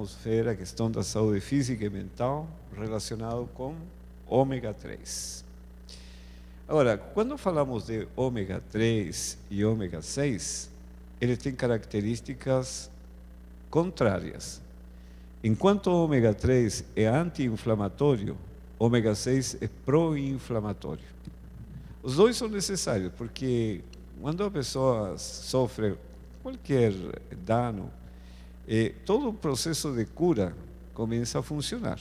vamos ver a questão da saúde física e mental relacionado com ômega 3. Agora, quando falamos de ômega 3 e ômega 6, eles têm características contrárias. Enquanto o ômega 3 é anti-inflamatório, ômega 6 é pró-inflamatório. Os dois são necessários, porque quando a pessoa sofre qualquer dano, todo o processo de cura começa a funcionar.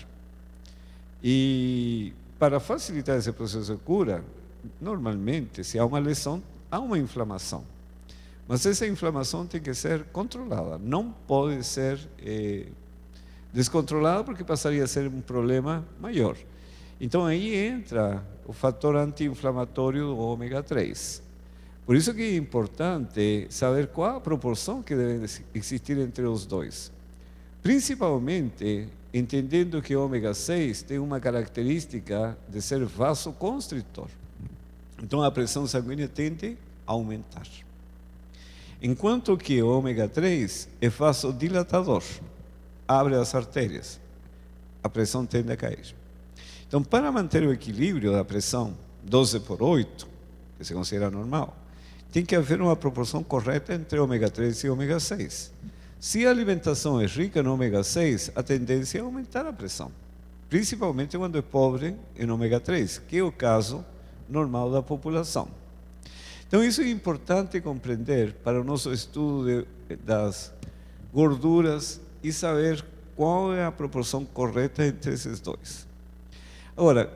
E para facilitar esse processo de cura, normalmente, se há uma lesão, há uma inflamação. Mas essa inflamação tem que ser controlada, não pode ser descontrolada, porque passaria a ser um problema maior. Então aí entra o fator anti-inflamatório do ômega 3. Por isso que é importante saber qual a proporção que deve existir entre os dois. Principalmente entendendo que o ômega 6 tem uma característica de ser vasoconstritor. Então a pressão sanguínea tende a aumentar. Enquanto que o ômega 3 é vasodilatador, abre as artérias, a pressão tende a cair. Então, para manter o equilíbrio da pressão 12/8, que se considera normal, tem que haver uma proporção correta entre ômega 3 e ômega 6. Se a alimentação é rica em ômega 6, a tendência é aumentar a pressão, principalmente quando é pobre em ômega 3, que é o caso normal da população. Então, isso é importante compreender para o nosso estudo das gorduras e saber qual é a proporção correta entre esses dois. Agora,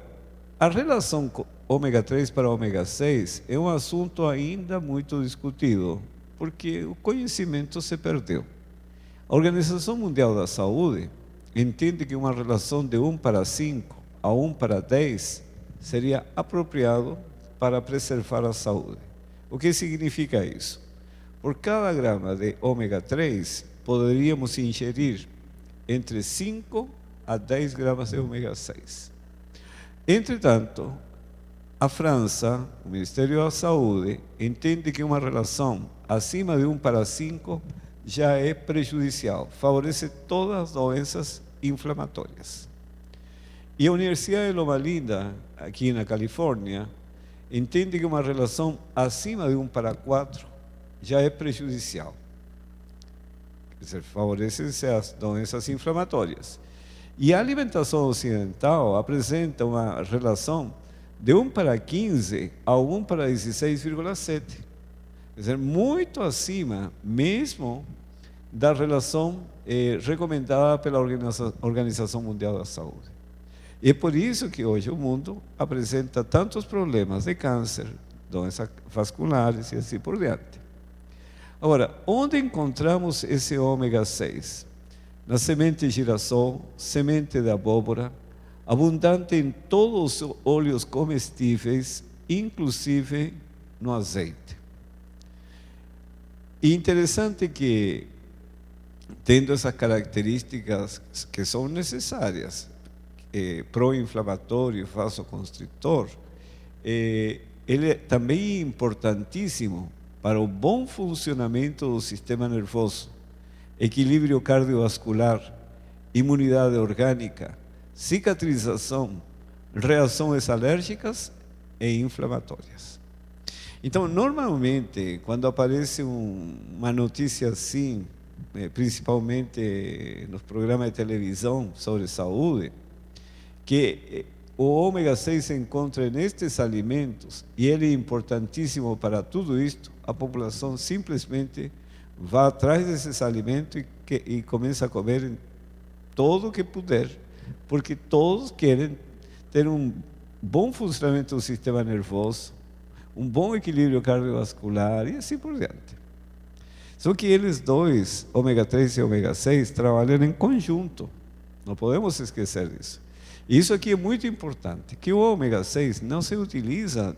a relação ômega 3 para ômega 6 é um assunto ainda muito discutido, porque o conhecimento se perdeu. A Organização Mundial da Saúde entende que uma relação de 1:5 a 1:10 seria apropriado para preservar a saúde. O que significa isso? Por cada grama de ômega 3, poderíamos ingerir entre 5 a 10 gramas de ômega 6. Entretanto, a França, o Ministério da Saúde, entende que uma relação acima de 1:5 já é prejudicial, favorece todas as doenças inflamatórias. E a Universidade de Loma Linda, aqui na Califórnia, entende que uma relação acima de 1:4 já é prejudicial. Quer dizer, favorecem-se as doenças inflamatórias. E a alimentação ocidental apresenta uma relação de 1:15 a 1:16,7. Quer dizer, muito acima mesmo da relação recomendada pela Organização Mundial da Saúde. E é por isso que hoje o mundo apresenta tantos problemas de câncer, doenças vasculares e assim por diante. Agora, onde encontramos esse ômega 6? Na semente de girassol, semente de abóbora, abundante em todos os óleos comestíveis, inclusive no azeite. E interessante que, tendo essas características que são necessárias, pró-inflamatório, vasoconstritor, ele também é importantíssimo para o bom funcionamento do sistema nervoso, equilíbrio cardiovascular, imunidade orgânica, cicatrização, reações alérgicas e inflamatórias. Então, normalmente, quando aparece uma notícia assim, principalmente nos programas de televisão sobre saúde, que o ômega 6 se encontra nestes alimentos e ele é importantíssimo para tudo isto, a população simplesmente vai atrás desses alimentos e começa a comer todo o que puder, porque todos querem ter um bom funcionamento do sistema nervoso, um bom equilíbrio cardiovascular e assim por diante. Só que eles dois, ômega 3 e ômega 6, trabalham em conjunto, não podemos esquecer disso. Isso aqui é muito importante, que o ômega 6 não se utiliza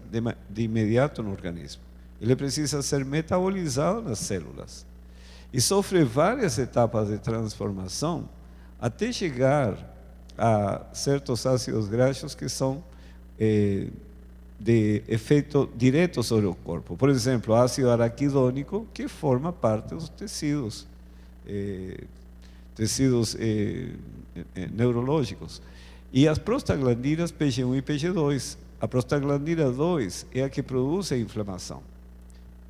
de imediato no organismo. Ele precisa ser metabolizado nas células. E sofre várias etapas de transformação até chegar a certos ácidos graxos que são de efeito direto sobre o corpo. Por exemplo, tecidos neurológicos. E as prostaglandinas PG1 e PG2. A prostaglandina 2 é a que produz a inflamação.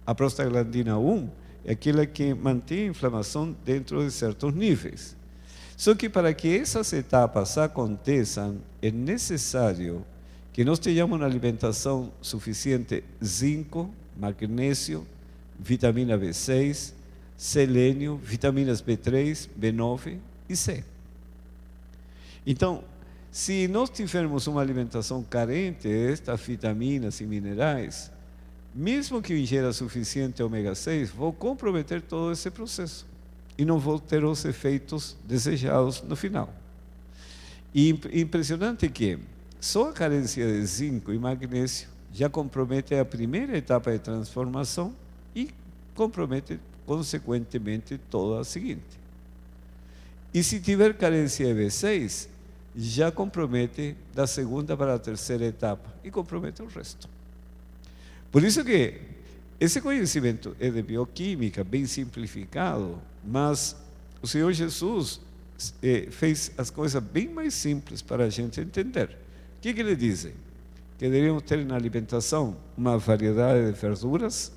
A prostaglandina 1 é aquela que mantém a inflamação dentro de certos níveis. Só que para que essas etapas aconteçam, é necessário que nós tenhamos uma alimentação suficiente zinco, magnésio, vitamina B6, selênio, vitaminas B3, B9 e C. Então, se nós tivermos uma alimentação carente destas vitaminas e minerais, mesmo que eu ingera suficiente ômega 6, vou comprometer todo esse processo e não vou ter os efeitos desejados no final. E impressionante que só a carência de zinco e magnésio já compromete a primeira etapa de transformação e compromete, consequentemente, toda a seguinte. E se tiver carência de B6, já compromete da segunda para a terceira etapa e compromete o resto. Por isso que esse conhecimento é de bioquímica, bem simplificado, mas o Senhor Jesus fez as coisas bem mais simples para a gente entender. O que ele diz? Que deveríamos ter na alimentação uma variedade de verduras,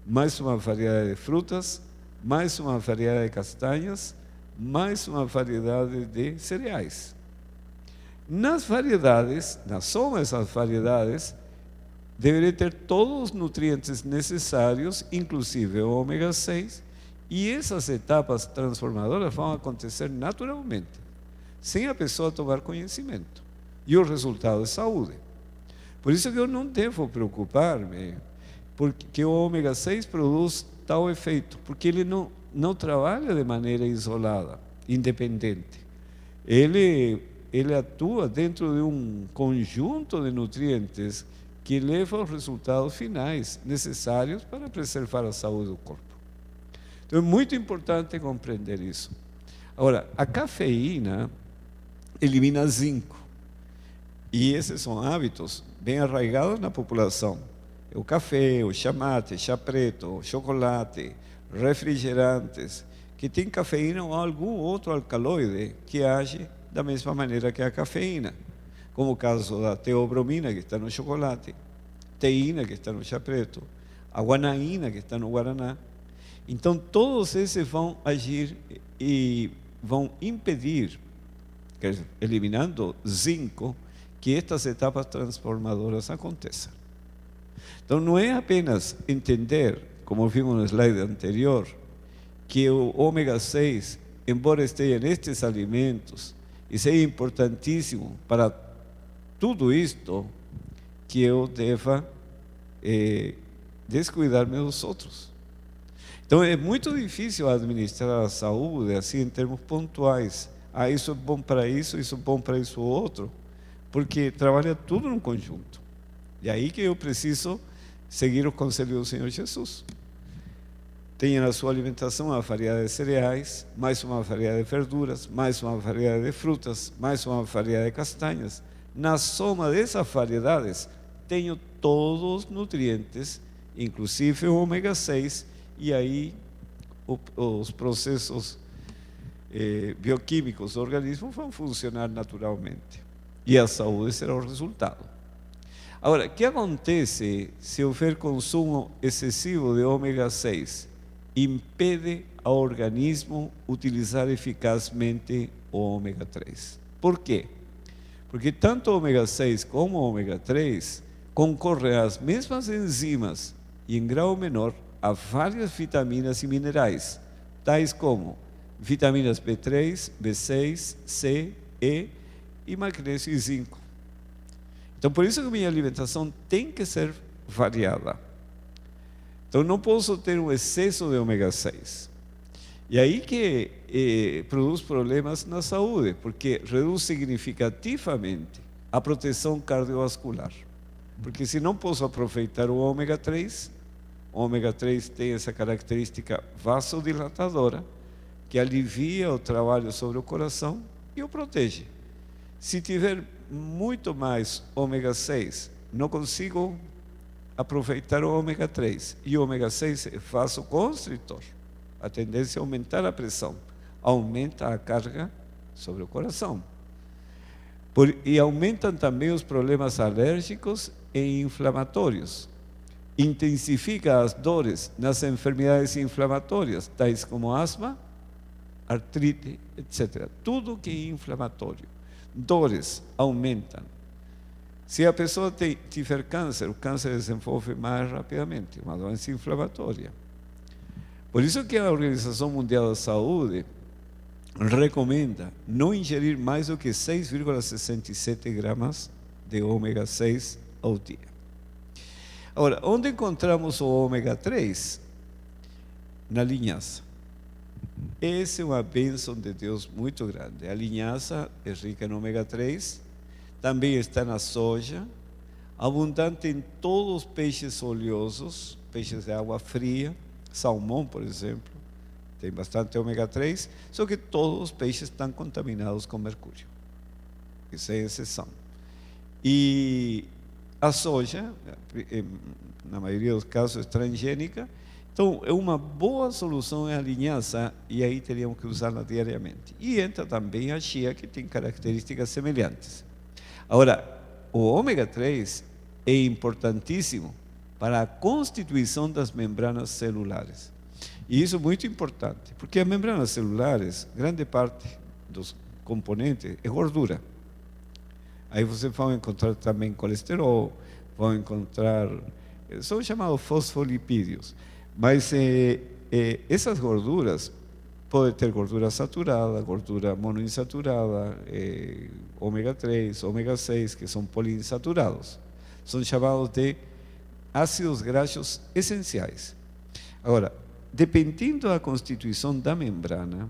mais uma variedade de frutas, mais uma variedade de castanhas, mais uma variedade de cereais. Nas variedades, na soma dessas variedades, deveria ter todos os nutrientes necessários, inclusive o ômega 6, e essas etapas transformadoras vão acontecer naturalmente, sem a pessoa tomar conhecimento. E o resultado é saúde. Por isso que eu não devo preocupar-me, porque o ômega 6 produz tal efeito, porque ele não trabalha de maneira isolada, independente. Ele atua dentro de um conjunto de nutrientes que leva aos resultados finais necessários para preservar a saúde do corpo. Então é muito importante compreender isso. Agora, a cafeína elimina zinco, e esses são hábitos bem arraigados na população. O café, o chá mate, chá preto, o chocolate, refrigerantes, que tem cafeína ou algum outro alcaloide que age da mesma maneira que a cafeína, como o caso da teobromina, que está no chocolate, teína, que está no chá preto, a guanaína, que está no guaraná. Então, todos esses vão agir e vão impedir, eliminando zinco, que estas etapas transformadoras aconteçam. Então, não é apenas entender, como vimos no slide anterior, que o ômega 6, embora esteja nestes alimentos, e seja importantíssimo para tudo isto, que eu deva descuidar-me dos outros. Então é muito difícil administrar a saúde assim em termos pontuais. Isso é bom para isso é bom para isso outro, porque trabalha tudo no conjunto. E aí que eu preciso seguir os conselhos do Senhor Jesus. Tenha na sua alimentação uma variedade de cereais, mais uma variedade de verduras, mais uma variedade de frutas, mais uma variedade de castanhas. Na soma dessas variedades, tenho todos os nutrientes, inclusive o ômega 6, e aí os processos bioquímicos do organismo vão funcionar naturalmente. E a saúde será o resultado. Agora, o que acontece se houver consumo excessivo de ômega 6? Impede ao organismo utilizar eficazmente o ômega 3. Por quê? Porque tanto o ômega 6 como o ômega 3 concorrem às mesmas enzimas e em grau menor a várias vitaminas e minerais, tais como vitaminas B3, B6, C, E e magnésio e zinco. Então, por isso que minha alimentação tem que ser variada. Então, não posso ter um excesso de ômega 6. E aí que produz problemas na saúde, porque reduz significativamente a proteção cardiovascular. Porque se não posso aproveitar o ômega 3, o ômega 3 tem essa característica vasodilatadora, que alivia o trabalho sobre o coração e o protege. Se tiver muito mais ômega 6, não consigo aproveitar o ômega 3. E o ômega 6 é vasoconstritor. A tendência é aumentar a pressão, aumenta a carga sobre o coração. E aumentam também os problemas alérgicos e inflamatórios. Intensifica as dores nas enfermidades inflamatórias, tais como asma, artrite, etc. Tudo que é inflamatório. Dores aumentam. Se a pessoa tiver câncer, o câncer desenvolve mais rapidamente, uma doença inflamatória. Por isso que a Organização Mundial da Saúde recomenda não ingerir mais do que 6,67 gramas de ômega 6 ao dia. Agora, onde encontramos o ômega 3? Na linhaça. Essa é uma bênção de Deus muito grande. A linhaça é rica em ômega 3, também está na soja, abundante em todos os peixes oleosos, peixes de água fria, salmão, por exemplo, tem bastante ômega 3, só que todos os peixes estão contaminados com mercúrio. Isso é exceção. E a soja, na maioria dos casos, é transgênica. Então, é uma boa solução a linhaça, e aí teríamos que usá-la diariamente. E entra também a chia, que tem características semelhantes. Agora, o ômega 3 é importantíssimo para a constituição das membranas celulares. E isso é muito importante, porque as membranas celulares, grande parte dos componentes é gordura. Aí você vai encontrar também colesterol, vão encontrar, são chamados fosfolipídios. Mas essas gorduras, pode ter gordura saturada, gordura monoinsaturada, ômega 3, ômega 6, que são poliinsaturados. São chamados de ácidos graxos essenciais. Agora, dependendo da constituição da membrana,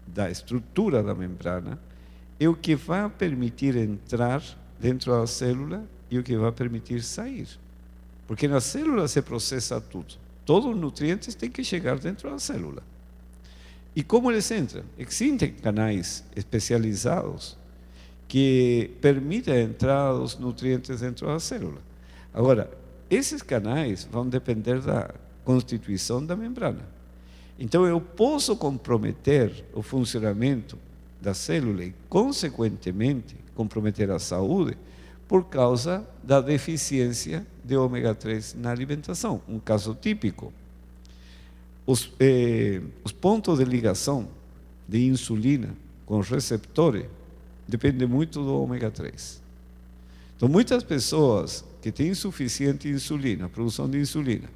da estrutura da membrana, é o que vai permitir entrar dentro da célula e o que vai permitir sair. Porque na célula se processa tudo. Todos os nutrientes têm que chegar dentro da célula. E como eles entram? Existem canais especializados que permitem a entrada dos nutrientes dentro da célula. Agora, esses canais vão depender da constituição da membrana. Então, eu posso comprometer o funcionamento da célula e, consequentemente, comprometer a saúde por causa da deficiência de ômega 3 na alimentação. Um caso típico. Os pontos de ligação de insulina com os receptores dependem muito do ômega 3. Então, muitas pessoas que têm insuficiente insulina, produção de insulina,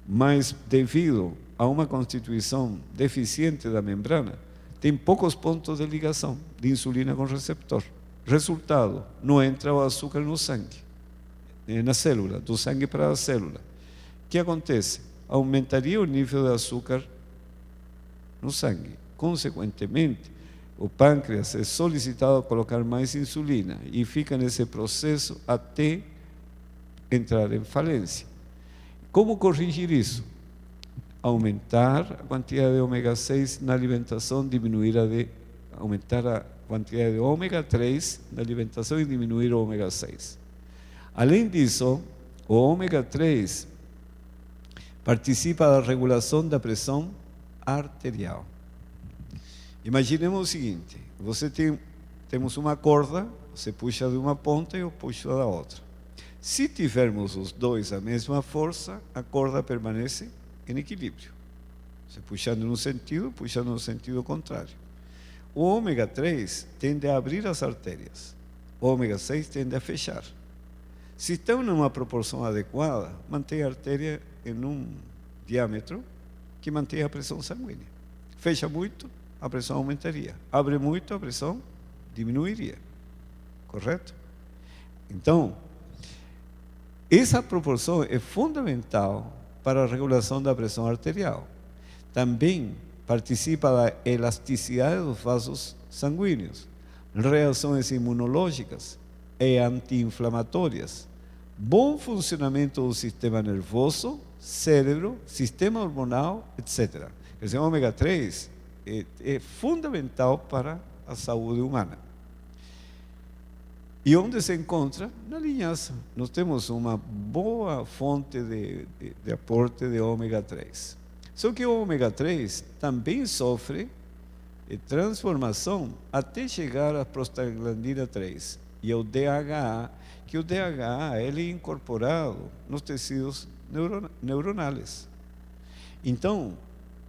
mas devido a uma constituição deficiente da membrana, tem poucos pontos de ligação de insulina com receptor. Resultado, não entra o açúcar no sangue, na célula, do sangue para a célula. O que acontece? Aumentaria o nível de açúcar no sangue. Consequentemente, o pâncreas é solicitado a colocar mais insulina e fica nesse processo até entrar em falência. Como corrigir isso? Aumentar a quantidade de ômega 6 na alimentação, aumentar a quantidade de ômega 3 na alimentação e diminuir o ômega 6. Além disso, o ômega 3 participa da regulação da pressão arterial. Imaginemos o seguinte: temos uma corda, você puxa de uma ponta e eu puxo da outra. Se tivermos os dois a mesma força, a corda permanece em equilíbrio. Você puxando num sentido, puxando no sentido contrário. O ômega 3 tende a abrir as artérias. O ômega 6 tende a fechar. Se estão numa proporção adequada, mantém a artéria em um diâmetro que mantém a pressão sanguínea. Fecha muito, a pressão aumentaria. Abre muito, a pressão diminuiria. Correto? Então, essa proporção é fundamental para a regulação da pressão arterial. Também participa da elasticidade dos vasos sanguíneos, reações imunológicas e anti-inflamatórias, bom funcionamento do sistema nervoso, cérebro, sistema hormonal, etc. Quer dizer, o ômega 3 é fundamental para a saúde humana. E onde se encontra? Na linhaça. Nós temos uma boa fonte de aporte de ômega 3. Só que o ômega 3 também sofre transformação até chegar à prostaglandina 3 e ao DHA, que o DHA ele é incorporado nos tecidos neuronais. Então,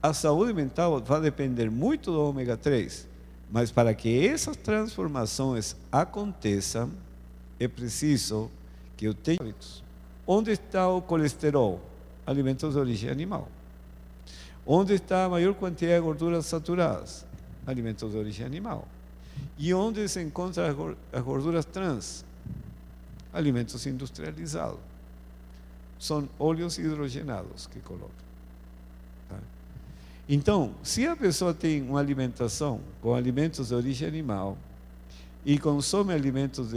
a saúde mental vai depender muito do ômega 3, mas para que essas transformações aconteçam, é preciso que eu tenha hábitos. Onde está o colesterol? Alimentos de origem animal. Onde está a maior quantidade de gorduras saturadas? Alimentos de origem animal. E onde se encontram as gorduras trans? Alimentos industrializados. São óleos hidrogenados que colocam. Tá? Então, se a pessoa tem uma alimentação com alimentos de origem animal e consome alimentos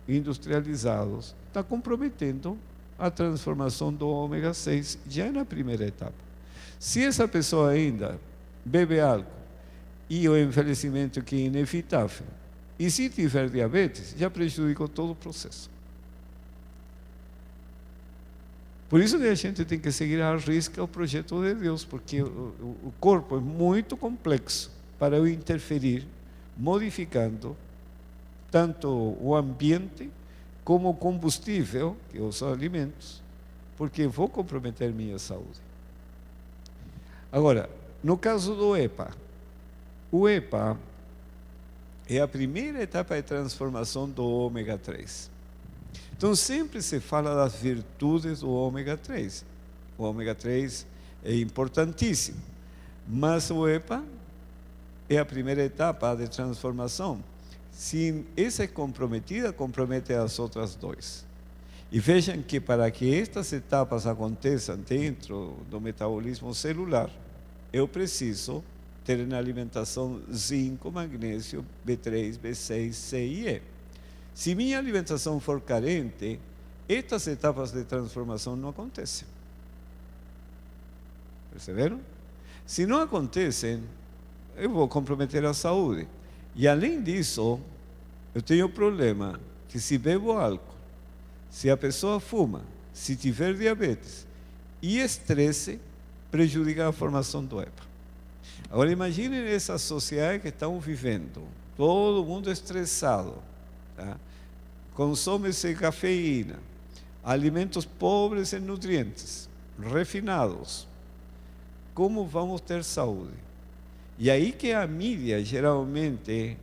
industrializados, está comprometendo a transformação do ômega 6 já na primeira etapa. Se essa pessoa ainda bebe álcool e o envelhecimento que é inevitável, e se tiver diabetes, já prejudicou todo o processo. Por isso que a gente tem que seguir à risca o projeto de Deus, porque o corpo é muito complexo para eu interferir, modificando tanto o ambiente como o combustível, que são os alimentos, porque vou comprometer minha saúde. Agora, no caso do EPA, o EPA é a primeira etapa de transformação do ômega 3. Então, sempre se fala das virtudes do ômega 3. O ômega 3 é importantíssimo, mas o EPA é a primeira etapa de transformação. Se essa é comprometida, compromete as outras duas. E vejam que para que estas etapas aconteçam dentro do metabolismo celular, eu preciso ter na alimentação zinco, magnésio, B3, B6, C e E. Se minha alimentação for carente, estas etapas de transformação não acontecem. Perceberam? Se não acontecem, eu vou comprometer a saúde. E além disso, eu tenho o problema que se bebo álcool, se a pessoa fuma, se tiver diabetes e estresse, prejudica a formação do EPA. Agora imaginem essa sociedade que estamos vivendo, todo mundo estressado, tá? Consome-se cafeína, alimentos pobres em nutrientes, refinados. Como vamos ter saúde? E aí que a mídia geralmente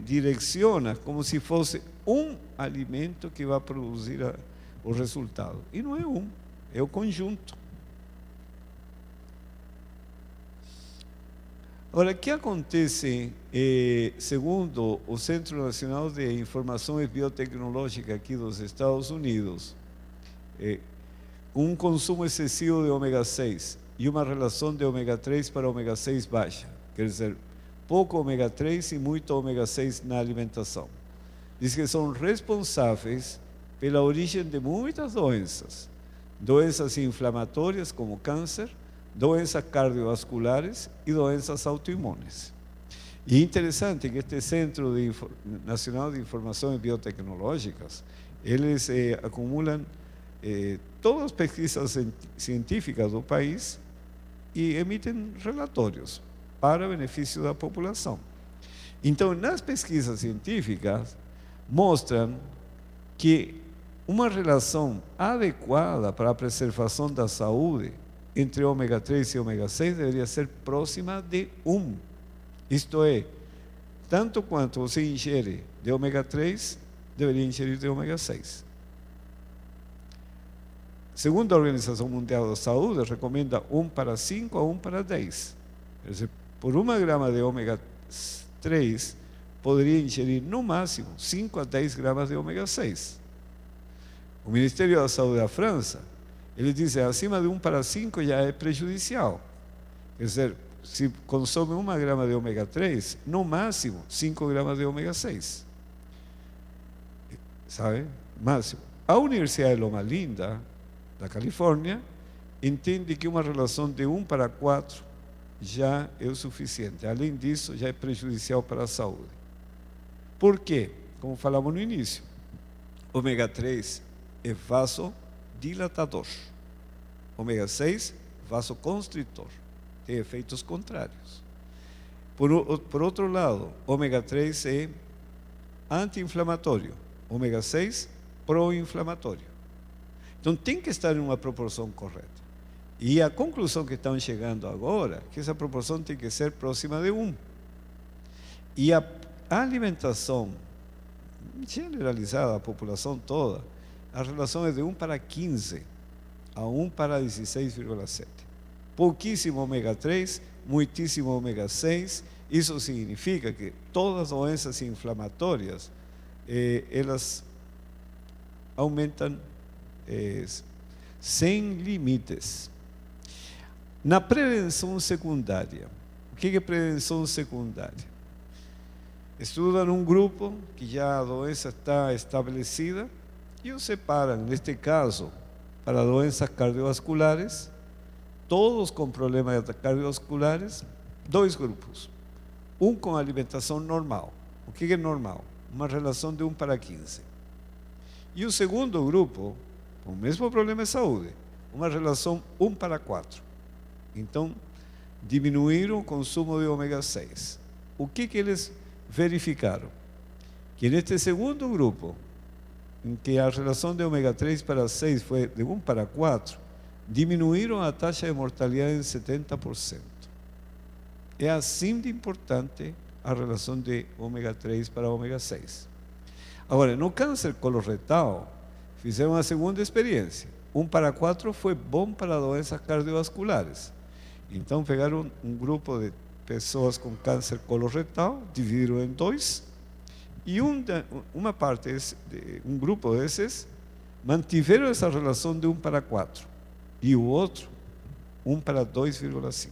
direciona como se fosse um alimento que vai produzir o resultado. E não é um, é o conjunto. Agora, o que acontece, segundo o Centro Nacional de Informações Biotecnológicas aqui dos Estados Unidos, um consumo excessivo de ômega 6 e uma relação de ômega 3 para ômega 6 baixa, quer dizer, pouco ômega 3 e muito ômega 6 na alimentação. Diz que são responsáveis pela origem de muitas doenças, doenças inflamatórias como câncer, doenças cardiovasculares e doenças autoimunes. E é interessante que este Centro Nacional de Informações Biotecnológicas, eles acumulam todas as pesquisas científicas do país e emitem relatórios para benefício da população. Então, nas pesquisas científicas, mostram que uma relação adequada para a preservação da saúde entre ômega 3 e ômega 6 deveria ser próxima de 1. Isto é, tanto quanto você ingere de ômega 3, deveria ingerir de ômega 6. Segundo a Organização Mundial da Saúde, recomenda 1:5 a 1:10. Quer dizer, por 1 grama de ômega 3, poderia ingerir no máximo 5 a 10 gramas de ômega 6. O Ministério da Saúde da França, ele diz que acima de 1:5 já é prejudicial. Quer dizer, se consome 1 grama de ômega 3, no máximo 5 gramas de ômega 6. Sabe? Máximo. A Universidade de Loma Linda, da Califórnia, entende que uma relação de 1:4 já é o suficiente. Além disso, já é prejudicial para a saúde. Por quê? Como falamos no início, ômega 3 é vasodilatador. Ômega 6, vasoconstritor. Tem efeitos contrários. Por outro lado, ômega 3 é anti-inflamatório, ômega 6 pró-inflamatório. Então tem que estar em uma proporção correta. E a conclusão que estão chegando agora é que essa proporção tem que ser próxima de 1. E a alimentação generalizada, a população toda, a relação é de 1 para 15, a 1 para 16,7. Pouquíssimo ômega 3, muitíssimo ômega 6. Isso significa que todas as doenças inflamatórias, elas aumentam sem limites. Na prevenção secundária, o que é prevenção secundária? Estudam um grupo que já a doença está estabelecida e os separam, neste caso, para doenças cardiovasculares, todos com problemas cardiovasculares, 2 grupos. Um com alimentação normal. O que é normal? Uma relação de 1 para 15. E o segundo grupo, com o mesmo problema de saúde, uma relação 1 para 4. Então, diminuíram o consumo de ômega 6. O que eles verificaram? Que neste segundo grupo, em que a relação de ômega 3 para 6 foi de 1 para 4, diminuíram a taxa de mortalidade em 70%. É assim de importante a relação de ômega 3 para ômega 6. Agora, no câncer coloretal, fizeram uma segunda experiência. 1 para 4 foi bom para doenças cardiovasculares. Então, pegaram um grupo de pessoas com câncer coloretal, dividiram em 2, e uma parte, um grupo desses, mantiveram essa relação de 1 para 4, e o outro, 1 para 2,5,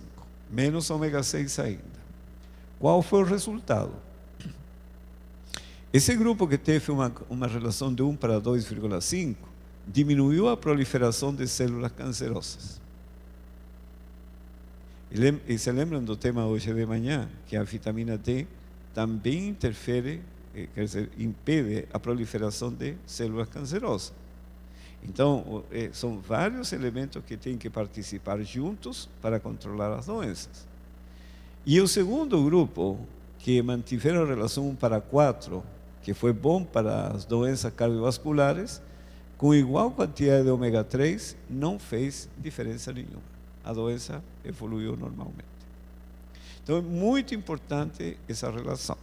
menos ômega 6 ainda. Qual foi o resultado? Esse grupo que teve uma relação de 1 para 2,5, diminuiu a proliferação de células cancerosas. E se lembram do tema hoje de manhã, que a vitamina D também interfere, quer dizer, impede a proliferação de células cancerosas. Então, são vários elementos que têm que participar juntos para controlar as doenças. E o segundo grupo, que mantiveram a relação 1 para 4, que foi bom para as doenças cardiovasculares, com igual quantidade de ômega 3, não fez diferença nenhuma. A doença evoluiu normalmente. Então, é muito importante essa relação.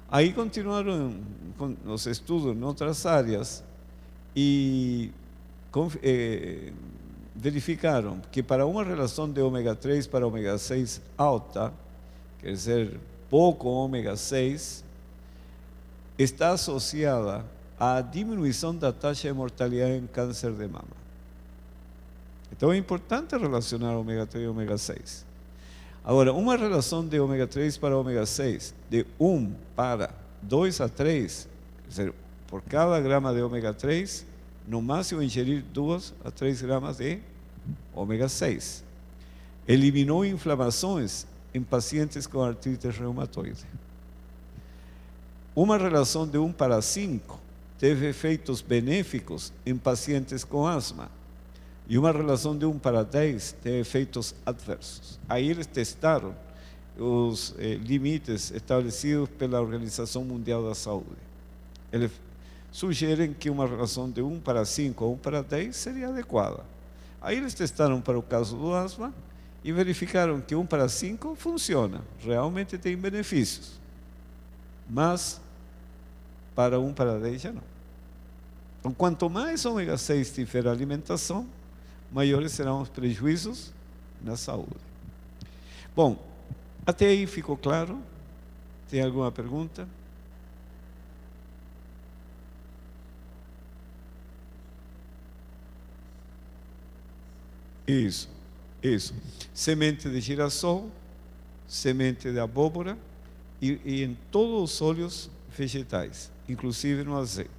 Aí continuaram com os estudos em outras áreas e verificaram que para uma relação de ômega 3 para ômega 6 alta, quer dizer, pouco ômega 6, está associada à diminuição da taxa de mortalidade em câncer de mama. Então é importante relacionar ômega 3 e ômega 6. Agora, uma relação de ômega 3 para ômega 6, de 1 para 2 a 3, quer dizer, por cada grama de ômega 3, no máximo ingerir 2 a 3 gramas de ômega 6. Eliminou inflamações em pacientes com artrite reumatoide. Uma relação de 1 para 5 teve efeitos benéficos em pacientes com asma. E uma relação de 1 para 10 tem efeitos adversos. Aí eles testaram os limites estabelecidos pela Organização Mundial da Saúde. Eles sugerem que uma relação de 1 para 5 ou 1 para 10 seria adequada. Aí eles testaram para o caso do asma e verificaram que 1 para 5 funciona, realmente tem benefícios. Mas para 1 para 10 já não. Então, quanto mais ômega 6 tiver a alimentação, maiores serão os prejuízos na saúde. Bom, até aí ficou claro? Tem alguma pergunta? Isso. Semente de girassol, semente de abóbora e em todos os óleos vegetais, inclusive no azeite.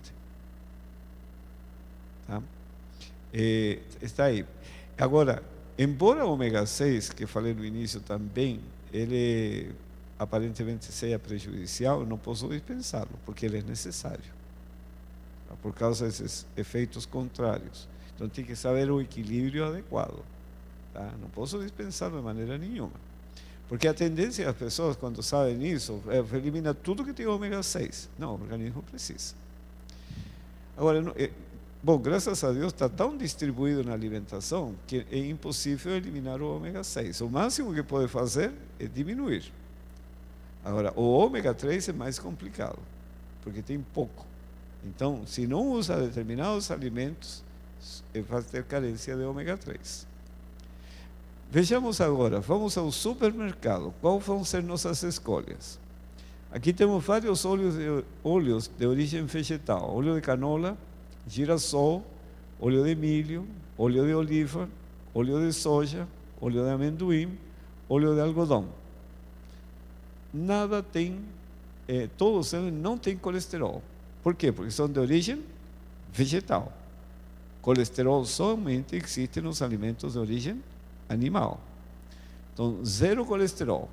Tá? Está aí. Agora, embora o ômega 6, que falei no início também, ele aparentemente seja prejudicial, eu não posso dispensá-lo, porque ele é necessário, tá? Por causa desses efeitos contrários. Então tem que saber o equilíbrio adequado, tá? Não posso dispensá-lo de maneira nenhuma. Porque a tendência das pessoas, quando sabem isso, é eliminar tudo que tem ômega 6. Não, o organismo precisa. Agora, bom, graças a Deus está tão distribuído na alimentação que é impossível eliminar o ômega 6. O máximo que pode fazer é diminuir. Agora, o ômega 3 é mais complicado, porque tem pouco. Então, se não usa determinados alimentos, vai ter carência de ômega 3. Vejamos agora, vamos ao supermercado. Quais vão ser nossas escolhas? Aqui temos vários óleos de origem vegetal: óleo de canola, girassol, óleo de milho, óleo de oliva, óleo de soja, óleo de amendoim, óleo de algodão. Nada tem, todos eles não têm colesterol. Por quê? Porque são de origem vegetal. Colesterol somente existe nos alimentos de origem animal. Então, zero colesterol.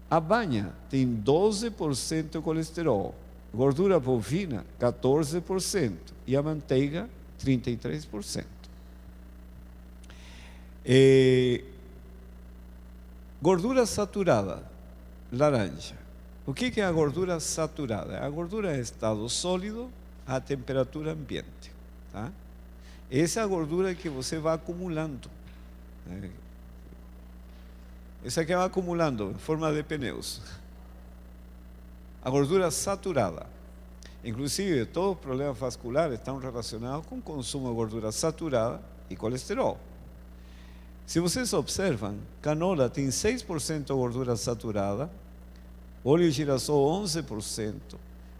A banha tem 12% de colesterol, gordura bovina 14% e a manteiga 33%. Gordura saturada, laranja. O que é a gordura saturada? A gordura é estado sólido a temperatura ambiente. Tá? Essa é a gordura que você vai acumulando. Essa que vai acumulando em forma de pneus. A gordura saturada. Inclusive, todos os problemas vasculares estão relacionados com o consumo de gordura saturada e colesterol. Se vocês observam, canola tem 6% de gordura saturada, óleo de girassol 11%,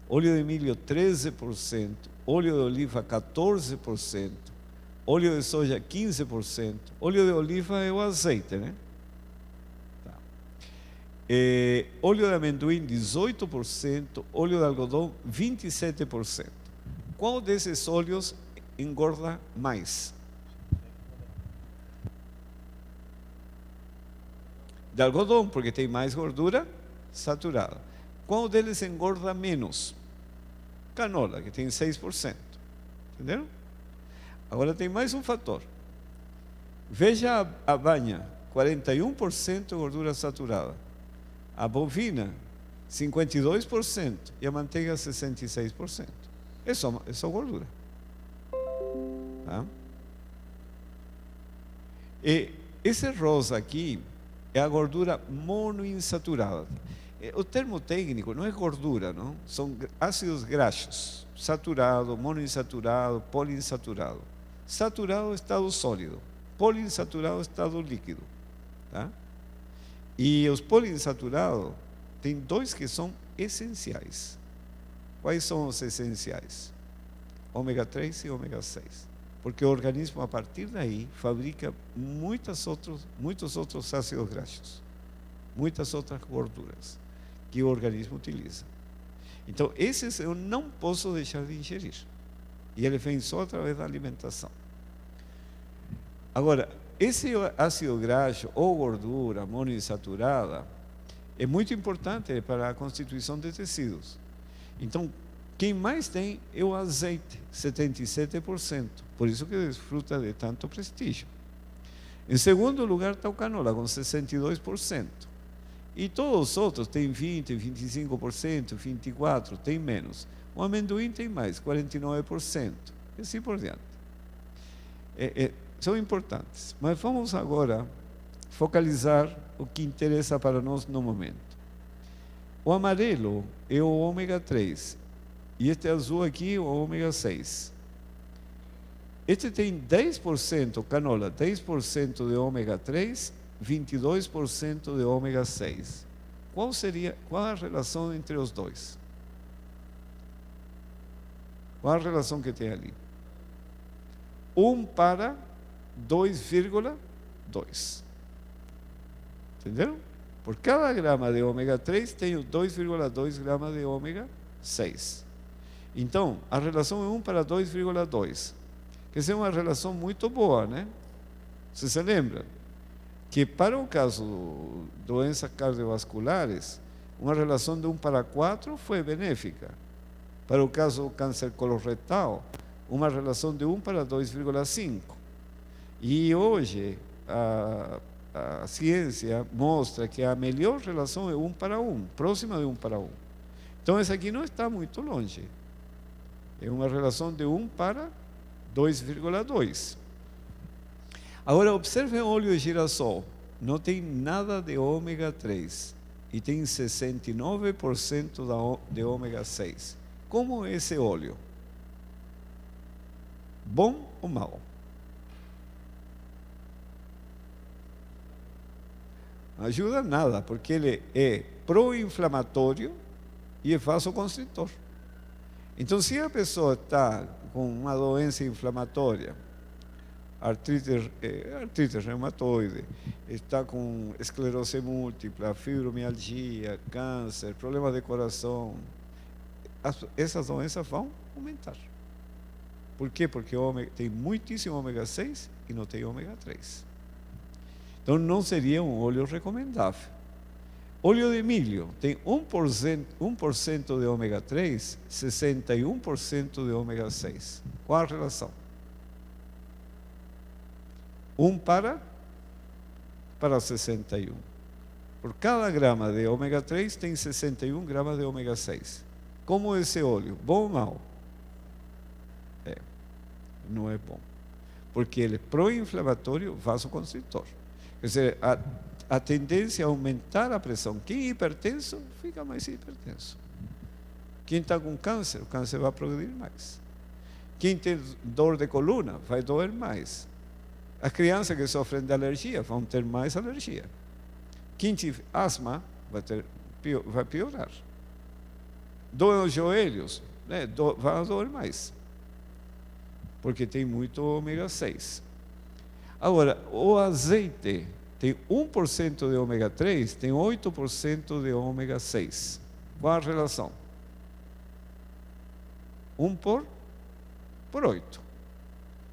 óleo de milho 13%, óleo de oliva 14%, óleo de soja 15%, óleo de oliva é o azeite, né? Tá. Óleo de amendoim 18%, óleo de algodão 27%. Qual desses óleos engorda mais? De algodão, porque tem mais gordura saturada. Qual deles engorda menos? Canola, que tem 6%. Entenderam? Agora tem mais um fator. Veja a banha, 41% de gordura saturada. A bovina, 52%. E a manteiga, 66%. É só gordura. Tá? E esse rosa aqui é a gordura monoinsaturada. O termo técnico não é gordura, não? São ácidos graxos, saturado, monoinsaturado, poliinsaturado. Saturado, estado sólido. Poliinsaturado, estado líquido. Tá? E os poliinsaturados, tem dois que são essenciais. Quais são os essenciais? Ômega 3 e ômega 6. Porque o organismo, a partir daí, fabrica muitos outros ácidos graxos, muitas outras gorduras que o organismo utiliza. Então, esses eu não posso deixar de ingerir. E ele vem só através da alimentação. Agora, esse ácido graxo ou gordura monoinsaturada é muito importante para a constituição de tecidos. Então, quem mais tem é o azeite, 77%. Por isso que desfruta de tanto prestígio. Em segundo lugar está o canola, com 62%. E todos os outros têm 20%, 25%, 24%, tem menos. O amendoim tem mais, 49%. E assim por diante. São importantes. Mas vamos agora focalizar o que interessa para nós no momento. O amarelo é o ômega 3. E este azul aqui é o ômega 6. Este tem 10%, canola, 10% de ômega 3, 22% de ômega 6. Qual a relação entre os dois? Qual a relação que tem ali? 1 para 2,2. Entenderam? Por cada grama de ômega 3, tenho 2,2 gramas de ômega 6. Então, a relação é 1 para 2,2. Quer dizer, uma relação muito boa, né? Você se lembra? Que para o caso de doenças cardiovasculares, uma relação de 1 para 4 foi benéfica. Para o caso do câncer coloretal, uma relação de 1 para 2,5. E hoje, a ciência mostra que a melhor relação é 1:1, próxima de 1:1. Então, essa aqui não está muito longe. É uma relação de 1:2,2. Agora, observem o óleo de girassol. Não tem nada de ômega 3 e tem 69% de ômega 6. Como é esse óleo? Bom ou mau? Não ajuda nada, porque ele é pró-inflamatório e é vasoconstritor. Então, se a pessoa está com uma doença inflamatória, artrite reumatoide, está com esclerose múltipla, fibromialgia, câncer, problemas de coração, essas doenças vão aumentar. Por quê? Porque tem muitíssimo ômega 6 e não tem ômega 3. Então, não seria um óleo recomendável. Óleo de milho tem 1% de ômega 3, 61% de ômega 6. Qual a relação? 1:61. Por cada grama de ômega 3 tem 61 gramas de ômega 6. Como esse óleo? Bom ou mau? Não é bom. Porque ele é pró-inflamatório, vasoconstritor. Quer dizer, a tendência é aumentar a pressão. Quem é hipertenso, fica mais hipertenso. Quem está com câncer, o câncer vai progredir mais. Quem tem dor de coluna, vai doer mais. As crianças que sofrem de alergia vão ter mais alergia. Quem tiver asma, vai piorar. Dor nos joelhos, né, vai doer mais. Porque tem muito ômega 6. Agora, o azeite tem 1% de ômega 3, tem 8% de ômega 6. Qual a relação? 1 por 8.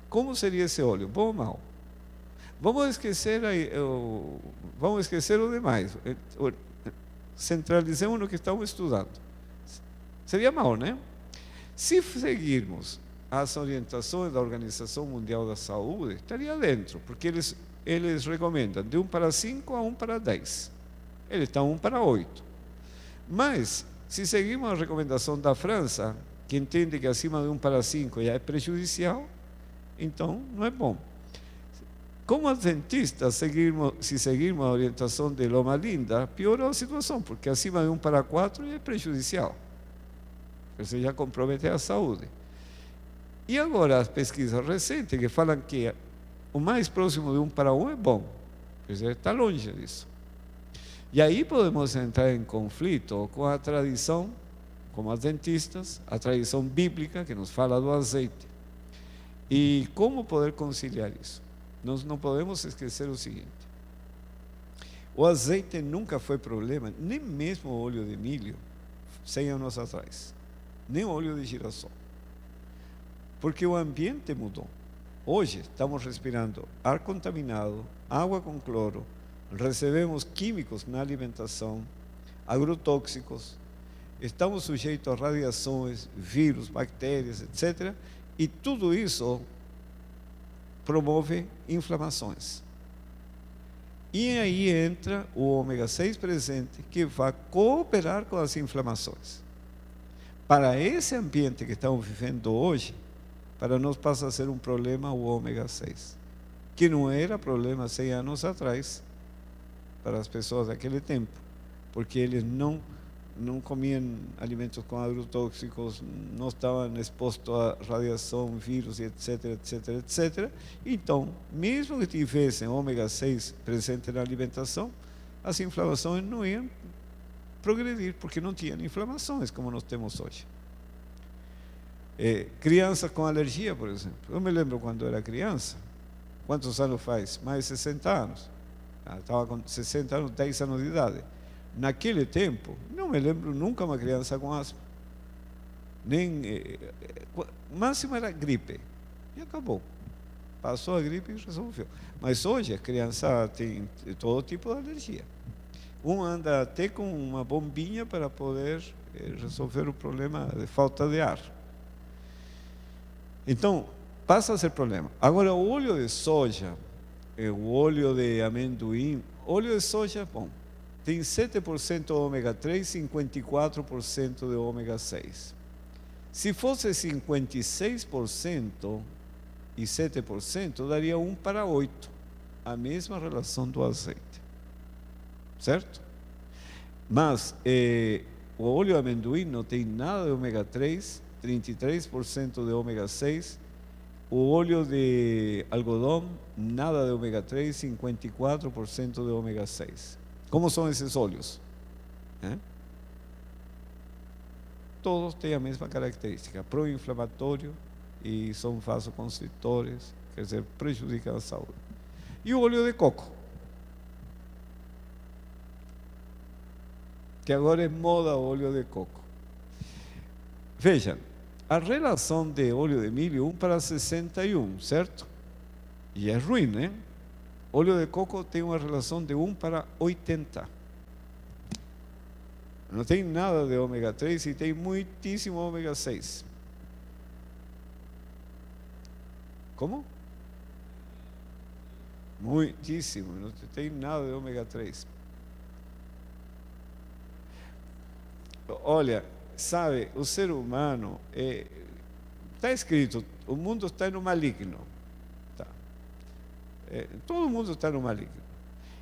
Como seria esse óleo? Bom ou mau? Vamos esquecer o demais. Centralizemos no que estamos estudando. Seria mau, né? Se seguirmos as orientações da Organização Mundial da Saúde, estaria dentro, porque eles recomendam de 1:5 a 1:10. Ele está 1:8. Mas, se seguimos a recomendação da França, que entende que acima de 1:5 já é prejudicial, então não é bom. Como adventistas, se seguirmos a orientação de Loma Linda, piorou a situação, porque acima de 1:4 já é prejudicial. Você já compromete a saúde. E agora as pesquisas recentes que falam que o mais próximo de 1:1 é bom. Quer dizer, está longe disso. E aí podemos entrar em conflito com a tradição, como adventistas, a tradição bíblica que nos fala do azeite. E como poder conciliar isso? Nós não podemos esquecer o seguinte: o azeite nunca foi problema, nem mesmo o óleo de milho, 100 anos atrás, nem o óleo de girassol. Porque o ambiente mudou. Hoje estamos respirando ar contaminado, água com cloro, recebemos químicos na alimentação, agrotóxicos, estamos sujeitos a radiações, vírus, bactérias, etc. E tudo isso promove inflamações. E aí entra o ômega 6 presente, que vai cooperar com as inflamações. Para esse ambiente que estamos vivendo hoje, para nós passa a ser um problema o ômega 6, que não era problema 100 anos atrás para as pessoas daquele tempo, porque eles não comiam alimentos com agrotóxicos, não estavam expostos a radiação, vírus, etc, etc, etc. Então, mesmo que tivessem ômega 6 presente na alimentação, as inflamações não iam progredir, porque não tinham inflamações como nós temos hoje. Crianças com alergia, por exemplo. Eu me lembro quando era criança, quantos anos faz? Mais de 60 anos. Estava com 60 anos, 10 anos de idade. Naquele tempo, não me lembro nunca uma criança com asma. O máximo era gripe. E acabou. Passou a gripe e resolveu. Mas hoje a criança tem todo tipo de alergia. Um anda até com uma bombinha para poder resolver o problema de falta de ar. Então, passa a ser problema. Agora, o óleo de soja o óleo de amendoim, óleo de soja, bom, tem 7% de ômega 3, 54% de ômega 6. Se fosse 56% e 7%, daria 1:8, a mesma relação do azeite, certo? Mas o óleo de amendoim não tem nada de ômega 3, 33% de ômega 6, o óleo de algodão, nada de ômega 3, 54% de ômega 6. Como são esses óleos? Todos têm a mesma característica, pró-inflamatório e são vasoconstritores, quer dizer, prejudicam a saúde. E o óleo de coco, que agora é moda óleo de coco. Vejam, a relação de óleo de milho 1:61, certo? E é ruim, né? Óleo de coco tem uma relação de 1:80. Não tem nada de ômega 3 e tem muitíssimo ômega 6. Como? Muitíssimo, não tem nada de ômega 3. Olha, sabe, o ser humano, está escrito, o mundo está no maligno. Tá. Todo mundo está no maligno.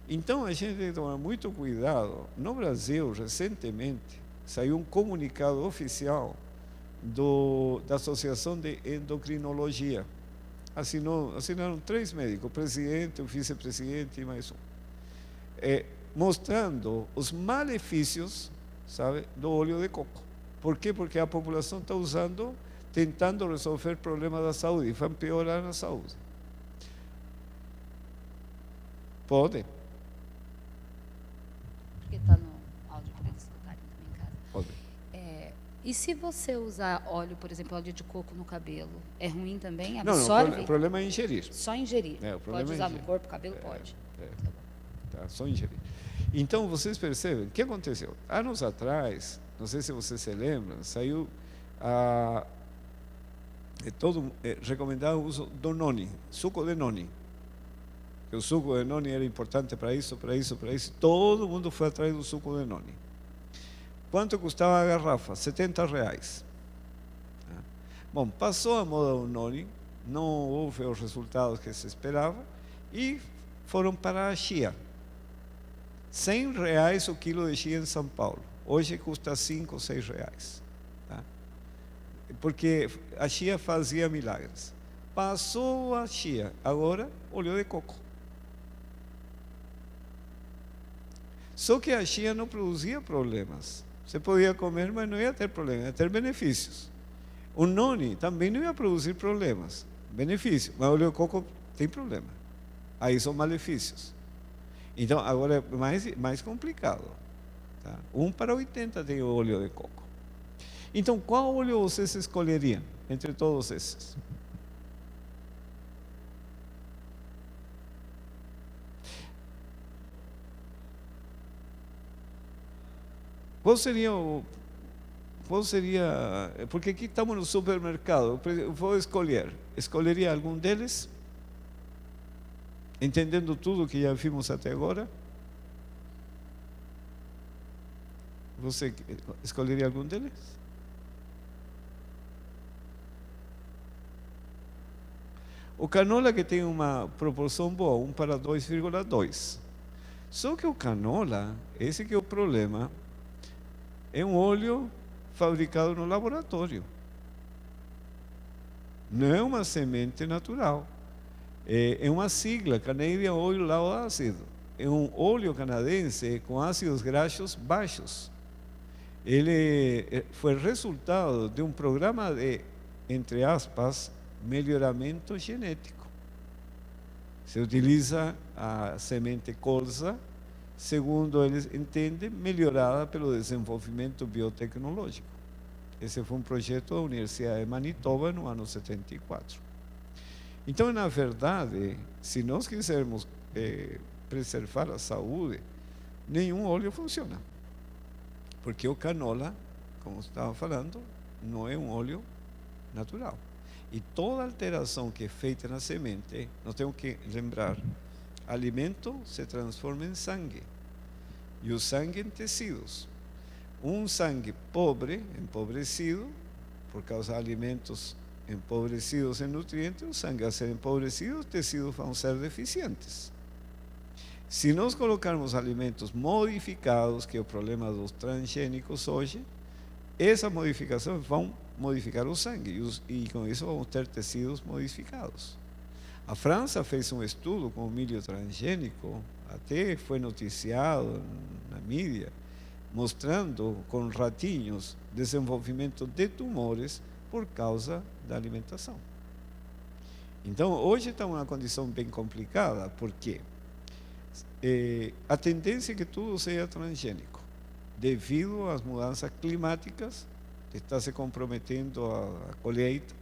Então a gente tem que tomar muito cuidado. No Brasil, recentemente, saiu um comunicado oficial da Associação de Endocrinologia. Assinaram 3 médicos, o presidente, o vice-presidente e mais um, mostrando os malefícios, sabe, do óleo de coco. Por quê? Porque a população está usando, tentando resolver problemas da saúde e vai piorar a saúde. Pode? Porque está no áudio para eles escutarem também em casa. Pode. E se você usar óleo, por exemplo, óleo de coco no cabelo, é ruim também? Não, Absorve? o problema é ingerir. Só ingerir. Pode usar no corpo, cabelo? Pode. Tá, só ingerir. Então, vocês percebem, o que aconteceu? Anos atrás, não sei se vocês se lembram, saiu recomendado o uso do noni, suco de noni. O suco de noni era importante para isso. Todo mundo foi atrás do suco de noni. Quanto custava a garrafa? R$70. Bom, passou a moda do noni, não houve os resultados que se esperava e foram para a chia. R$100 o quilo de chia em São Paulo. Hoje custa R$5 ou R$6. Tá? Porque a chia fazia milagres. Passou a chia, agora óleo de coco. Só que a chia não produzia problemas. Você podia comer, mas não ia ter problema, ia ter benefícios. O noni também não ia produzir problemas, benefícios, mas o óleo de coco tem problema. Aí são malefícios. Então, agora é mais complicado. Tá? 1:80 tem o óleo de coco. Então, qual óleo vocês escolheriam entre todos esses? Qual seria, porque aqui estamos no supermercado, eu vou escolheria algum deles, entendendo tudo que já vimos até agora? Você escolheria algum deles? O canola, que tem uma proporção boa, 1:2,2. Só que o canola, esse que é o problema, é um óleo fabricado no laboratório. Não é uma semente natural. É uma sigla, Canadian Oil Laudanum Acid. É um óleo canadense com ácidos graxos baixos. Ele foi resultado de um programa de, entre aspas, melhoramento genético. Se utiliza a semente colza, segundo eles entendem, melhorada pelo desenvolvimento biotecnológico. Esse foi um projeto da Universidade de Manitoba no ano 74. Então, na verdade, se nós quisermos preservar a saúde, nenhum óleo funciona. Porque o canola, como estava falando, não é um óleo natural. E toda alteração que é feita na semente, nós temos que lembrar Alimento se transforma em sangue, e o sangue em tecidos. Um sangue pobre, empobrecido, por causa de alimentos empobrecidos em nutrientes, o sangue, ao ser empobrecido, os tecidos vão ser deficientes. Se nós colocarmos alimentos modificados, que é o problema dos transgênicos hoje, essas modificações vão modificar o sangue, e com isso vamos ter tecidos modificados. A França fez um estudo com o milho transgênico, até foi noticiado na mídia, mostrando com ratinhos desenvolvimento de tumores por causa da alimentação. Então, hoje está uma condição bem complicada, porque a tendência é que tudo seja transgênico, devido às mudanças climáticas, está se comprometendo a colheita.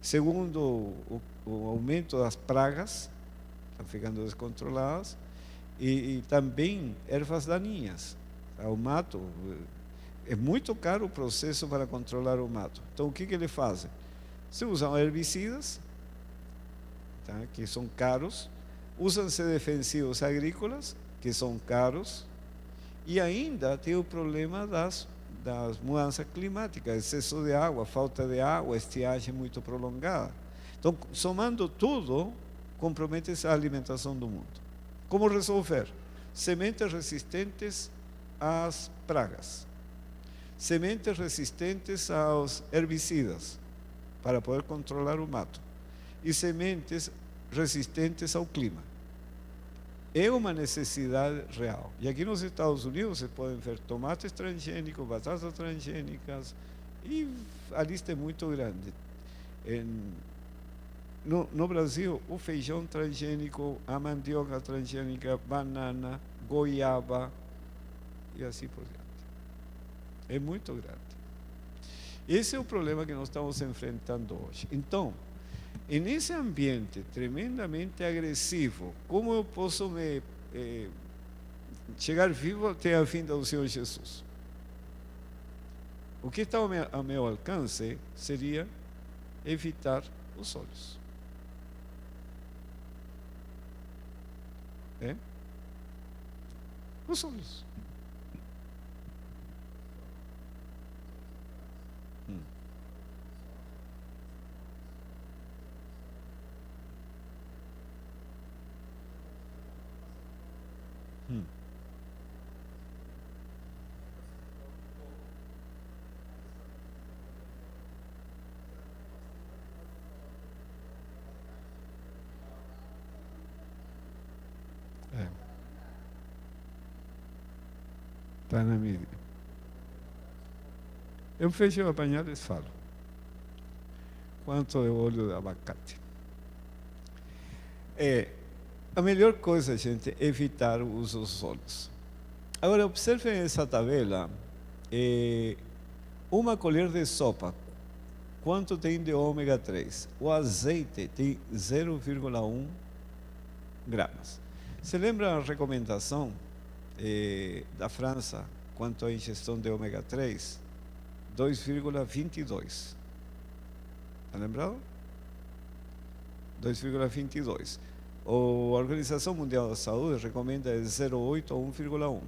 Segundo, o aumento das pragas, estão ficando descontroladas, e também ervas daninhas. O mato, é muito caro o processo para controlar o mato. Então, o que eles fazem? Se usam herbicidas, tá, que são caros, usam-se defensivos agrícolas, que são caros, e ainda tem o problema das mudanças climáticas, excesso de água, falta de água, estiagem muito prolongada. Então, somando tudo, compromete a alimentação do mundo. Como resolver? Sementes resistentes às pragas, sementes resistentes aos herbicidas, para poder controlar o mato, e sementes resistentes ao clima. É uma necessidade real. E aqui nos Estados Unidos você pode ver tomates transgênicos, batatas transgênicas, e a lista é muito grande. No Brasil, o feijão transgênico, a mandioca transgênica, banana, goiaba, e assim por diante. É muito grande. Esse é o problema que nós estamos enfrentando hoje. Então, nesse ambiente tremendamente agressivo, como eu posso chegar vivo até a vinda do Senhor Jesus? O que está ao meu alcance seria evitar os olhos. Os olhos. Está na mídia. Eu fecho o apanhado e falo. Quanto é o óleo de abacate? A melhor coisa, gente, é evitar o uso dos óleos. Agora, observem essa tabela. Uma colher de sopa, quanto tem de ômega 3? O azeite tem 0,1 gramas. Você lembra a recomendação da França quanto à ingestão de ômega 3? 2,22. Está lembrado? 2,22. A Organização Mundial da Saúde recomenda 0,8 a 1,1.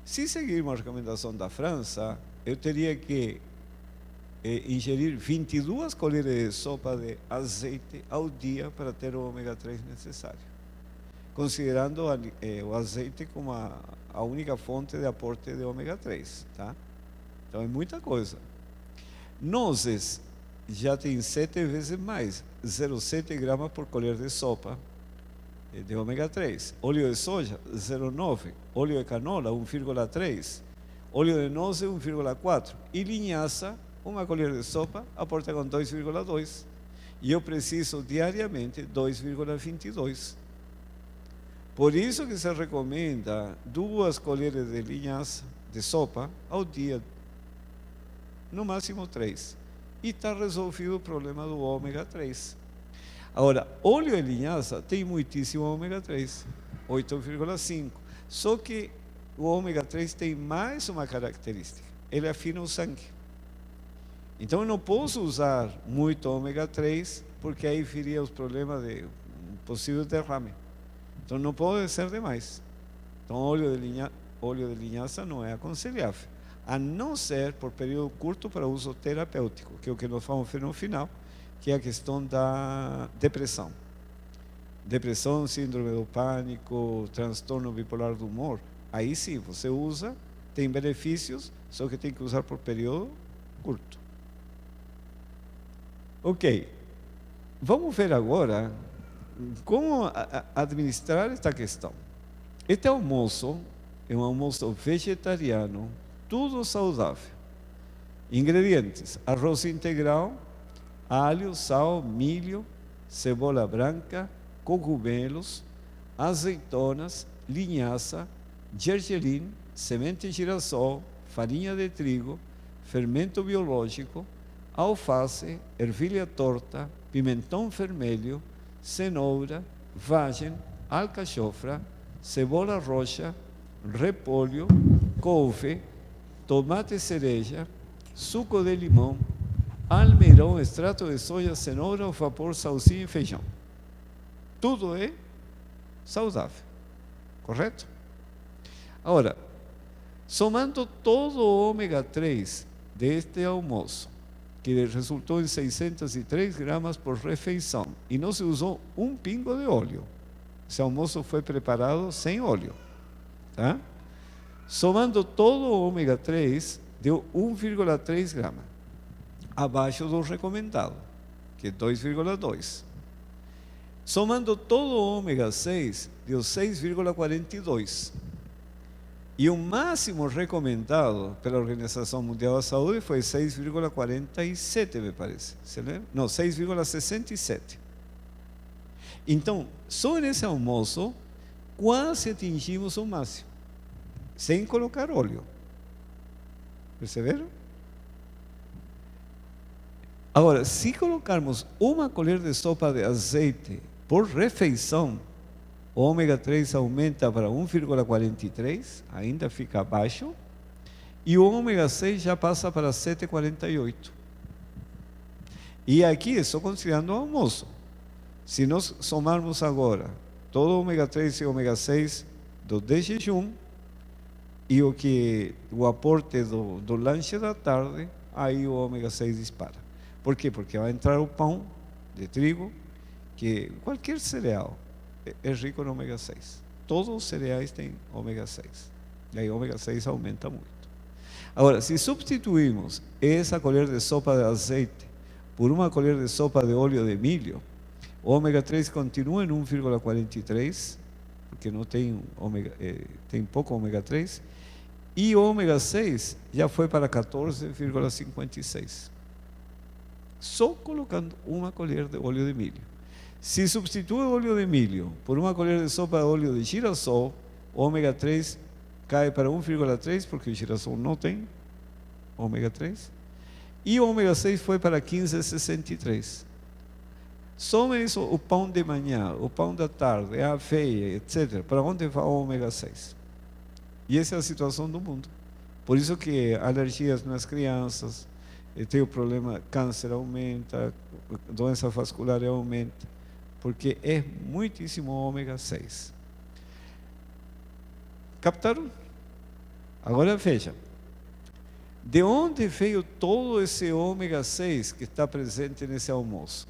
Se seguirmos a recomendação da França, eu teria que ingerir 22 colheres de sopa de azeite ao dia para ter o ômega 3 necessário, considerando o azeite como a única fonte de aporte de ômega 3, tá? Então é muita coisa. Nozes já tem 7 vezes mais, 0,7 gramas por colher de sopa de ômega 3. Óleo de soja, 0,9. Óleo de canola, 1,3. Óleo de noze, 1,4. E linhaça, uma colher de sopa, aporta com 2,2. E eu preciso diariamente 2,22. Por isso que se recomenda 2 colheres de linhaça, de sopa, ao dia, no máximo 3. E está resolvido o problema do ômega 3. Agora, óleo de linhaça tem muitíssimo ômega 3, 8,5. Só que o ômega 3 tem mais uma característica: ele afina o sangue. Então eu não posso usar muito ômega 3, porque aí viria os problemas de um possível derrame. Então não pode ser demais. Então óleo de linhaça não é aconselhável, a não ser por período curto para uso terapêutico, que é o que nós vamos ver no final, que é a questão da depressão. Depressão, síndrome do pânico, transtorno bipolar do humor. Aí sim, você usa, tem benefícios, só que tem que usar por período curto. Ok. Vamos ver agora como administrar esta questão. Este almoço é um almoço vegetariano, tudo saudável. Ingredientes: arroz integral, alho, sal, milho, cebola branca, cogumelos, azeitonas, linhaça, gergelim, semente de girassol, farinha de trigo, fermento biológico, alface, ervilha torta, pimentão vermelho, cenoura, vagem, alcachofra, cebola roxa, repolho, couve, tomate cereja, suco de limão, almeirão, extrato de soja, cenoura, ao vapor, salsinha e feijão. Tudo é saudável, correto? Agora, somando todo o ômega 3 deste almoço, que resultou em 603 gramas por refeição, e não se usou um pingo de óleo. Esse almoço foi preparado sem óleo, tá? Somando todo o ômega 3, deu 1,3 gramas, abaixo do recomendado, que é 2,2. Somando todo o ômega 6, deu 6,42. E o máximo recomendado pela Organização Mundial da Saúde foi 6,47, me parece. Você lembra? Não, 6,67. Então, só nesse almoço, quase atingimos o máximo, sem colocar óleo. Perceberam? Agora, se colocarmos uma colher de sopa de azeite por refeição, o ômega 3 aumenta para 1,43, ainda fica abaixo, e o ômega 6 já passa para 7,48. E aqui estou considerando o almoço. Se nós somarmos agora todo o ômega 3 e o ômega 6 de jejum e o aporte do lanche da tarde, aí o ômega 6 dispara. Por quê? Porque vai entrar o pão de trigo, que qualquer cereal é rico no ômega 6. Todos os cereais têm ômega 6. E aí o ômega 6 aumenta muito. Agora, se substituímos essa colher de sopa de azeite por uma colher de sopa de óleo de milho, o ômega 3 continua em 1,43, porque não tem tem pouco ômega 3, e o ômega 6 já foi para 14,56. Só colocando uma colher de óleo de milho. Se substitui o óleo de milho por uma colher de sopa de óleo de girassol, o ômega 3 cai para 1,3, porque o girassol não tem ômega 3, e o ômega 6 foi para 15,63. Soma isso, o pão de manhã, o pão da tarde, a aveia, etc. Para onde vai o ômega 6? E essa é a situação do mundo. Por isso que alergias nas crianças, tem o problema, câncer aumenta, doença vascular aumenta, porque é muitíssimo ômega 6. Captaram? Agora veja, de onde veio todo esse ômega 6 que está presente nesse almoço?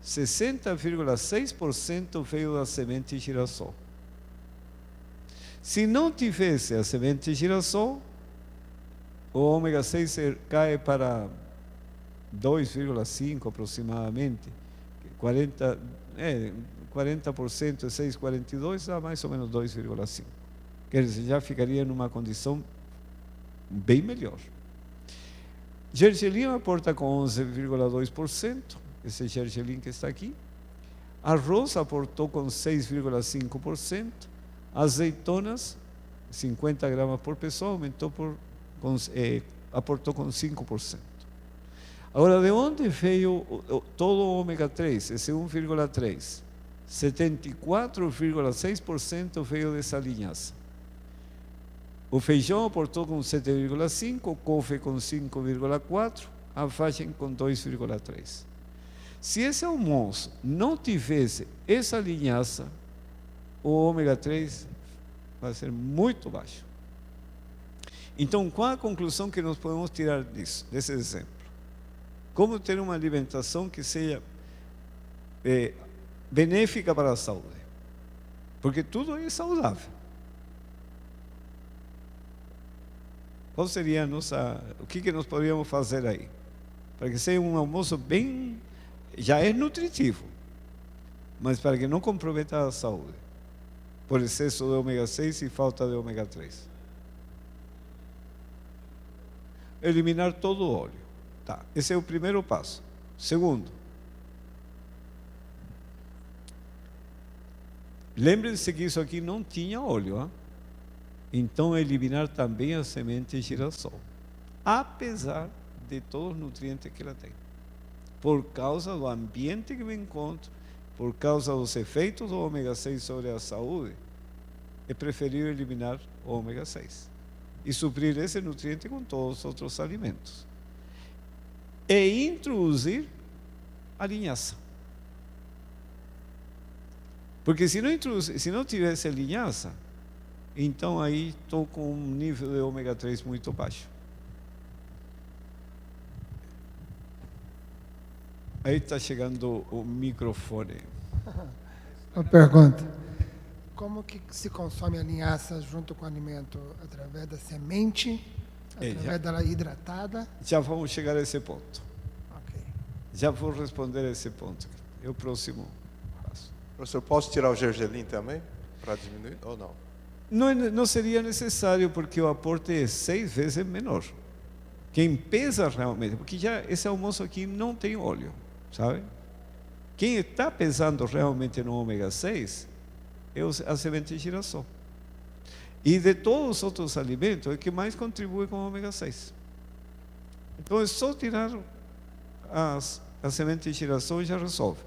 60,6% veio da semente de girassol. Se não tivesse a semente de girassol, o ômega 6 cai para 2,5 aproximadamente. 40% é 6,42 dá mais ou menos 2,5. Quer dizer, já ficaria numa condição bem melhor. Gergelim aporta com 11,2%, esse gergelim que está aqui. Arroz aportou com 6,5%. Azeitonas, 50 gramas por pessoa, aportou com 5%. Agora, de onde veio todo o ômega 3, esse 1,3? 74,6% veio dessa linhaça. O feijão aportou com 7,5%, o couve com 5,4%, a vagem com 2,3%. Se esse almoço não tivesse essa linhaça, o ômega 3 vai ser muito baixo. Então, qual a conclusão que nós podemos tirar disso, desse exemplo? Como ter uma alimentação que seja benéfica para a saúde? Porque tudo é saudável. Qual seria o que nós poderíamos fazer aí? Para que seja um almoço bem, já é nutritivo, mas para que não comprometa a saúde, por excesso de ômega 6 e falta de ômega 3. Eliminar todo o óleo. Tá, esse é o primeiro passo. Segundo, lembrem-se que isso aqui não tinha óleo, hein? Então eliminar também a semente de girassol, apesar de todos os nutrientes que ela tem, por causa do ambiente que me encontro, por causa dos efeitos do ômega 6 sobre a saúde, é preferível eliminar o ômega 6 e suprir esse nutriente com todos os outros alimentos. E introduzir a linhaça. Porque se não tivesse a linhaça, então aí estou com um nível de ômega 3 muito baixo. Aí está chegando o microfone. Uma pergunta. Como que se consome a linhaça junto com o alimento? Através da semente? Através dela hidratada? Já vamos chegar a esse ponto. Ok. Já vou responder a esse ponto. É o próximo passo. Professor, posso tirar o gergelim também? Para diminuir ou não? Não seria necessário, porque o aporte é 6 vezes menor. Quem pesa realmente, porque já esse almoço aqui não tem óleo, sabe? Quem está pesando realmente no ômega 6 é a semente de girassol. E de todos os outros alimentos, é o que mais contribui com o ômega 6. Então é só tirar a semente de girassol e já resolve.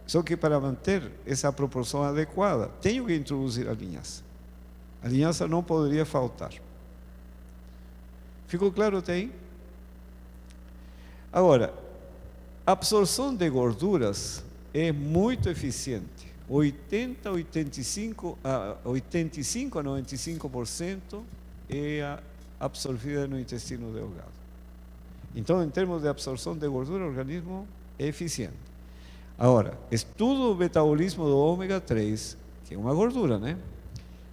Só que para manter essa proporção adequada, tenho que introduzir a linhaça. A linhaça não poderia faltar. Ficou claro até aí? Agora, a absorção de gorduras é muito eficiente. 85 a 95% é absorvida no intestino delgado. Então, em termos de absorção de gordura, o organismo é eficiente. Agora, estudo do metabolismo do ômega 3, que é uma gordura, né?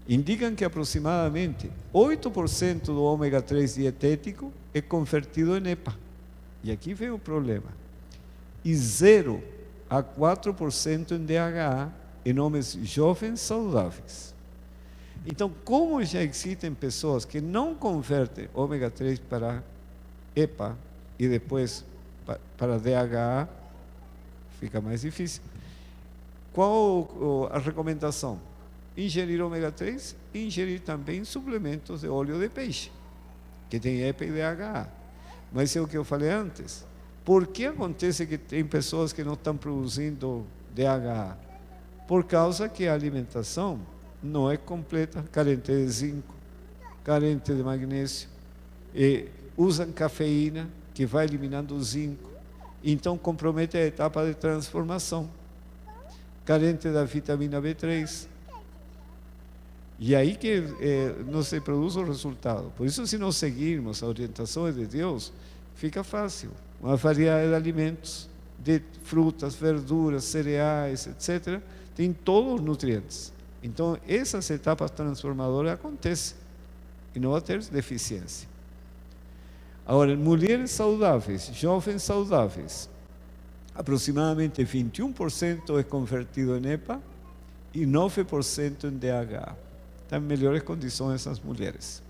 Indicam que aproximadamente 8% do ômega 3 dietético é convertido em EPA. E aqui vem o problema. E 0 a 4% em DHA em homens jovens saudáveis. Então, como já existem pessoas que não convertem ômega 3 para EPA e depois para DHA, fica mais difícil. Qual a recomendação? Ingerir ômega 3 e ingerir também suplementos de óleo de peixe, que tem EPA e DHA. Mas é o que eu falei antes. Por que acontece que tem pessoas que não estão produzindo DHA? Por causa que a alimentação não é completa, carente de zinco, carente de magnésio, e usam cafeína, que vai eliminando o zinco, então compromete a etapa de transformação, carente da vitamina B3. E aí que não se produz o resultado. Por isso, se nós seguirmos as orientações de Deus, fica fácil. Uma variedade de alimentos, de frutas, verduras, cereais, etc., tem todos os nutrientes. Então, essas etapas transformadoras acontecem e não vai ter deficiência. Agora, em mulheres saudáveis, jovens saudáveis, aproximadamente 21% é convertido em EPA e 9% em DHA. Estão em melhores condições essas mulheres.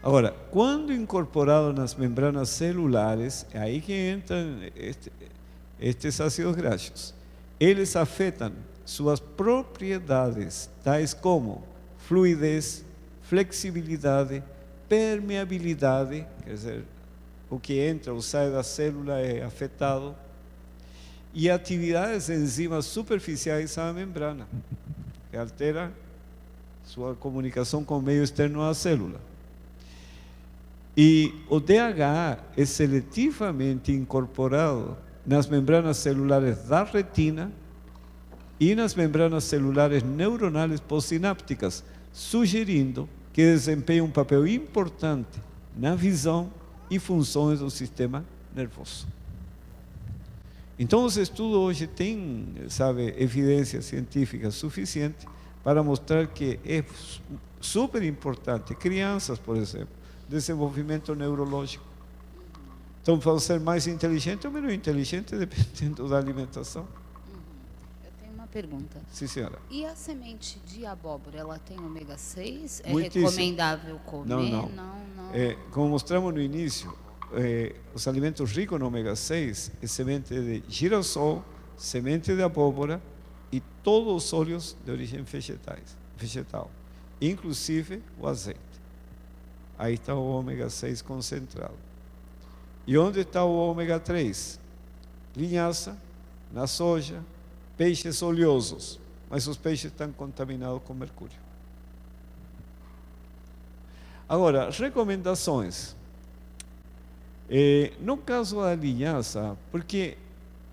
Agora, quando incorporado nas membranas celulares, é aí que entram estes ácidos graxos. Eles afetam suas propriedades, tais como fluidez, flexibilidade, permeabilidade, quer dizer, o que entra ou sai da célula é afetado, e atividades de enzimas superficiais à membrana, que altera sua comunicação com o meio externo à célula. E o DHA é seletivamente incorporado nas membranas celulares da retina, e nas membranas celulares neuronais pós-sinápticas, sugerindo que desempenha um papel importante na visão e funções do sistema nervoso. Então, os estudos hoje têm, evidência científica suficiente para mostrar que é super importante. Crianças, por exemplo, desenvolvimento neurológico. Então, vão ser mais inteligentes ou menos inteligentes, dependendo da alimentação. Eu tenho uma pergunta. Sim, senhora. E a semente de abóbora, ela tem ômega 6? É Muitíssimo. recomendável comer? Não. Não. Como mostramos no início, os alimentos ricos no ômega 6 é semente de girassol, semente de abóbora e todos os óleos de origem vegetal, inclusive o azeite. Aí está o ômega 6 concentrado. E onde está o ômega 3? Linhaça, na soja, peixes oleosos, mas os peixes estão contaminados com mercúrio. Agora, recomendações. No caso da linhaça, porque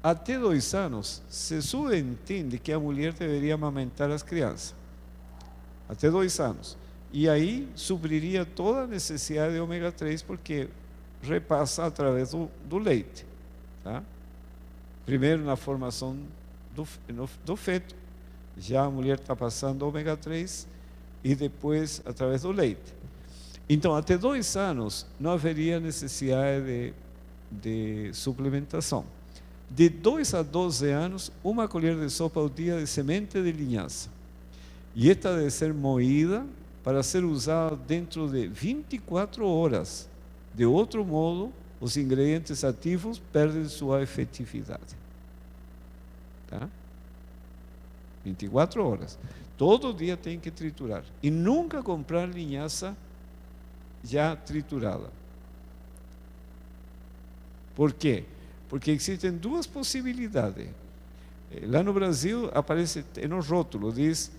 até 2 anos se subentende que a mulher deveria amamentar as crianças. Até 2 anos. E aí supriria toda a necessidade de ômega 3, porque repassa através do leite. Tá? Primeiro na formação do feto, já a mulher está passando ômega 3 e depois através do leite. Então, até 2 anos não haveria necessidade de suplementação. De 2 a 12 anos, 1 colher de sopa ao dia de semente de linhaça. E esta deve ser moída para ser usada dentro de 24 horas. De outro modo, os ingredientes ativos perdem sua efetividade. Tá? 24 horas. Todo dia tem que triturar. E nunca comprar linhaça já triturada. Por quê? Porque existem 2 possibilidades. Lá no Brasil aparece no rótulo, diz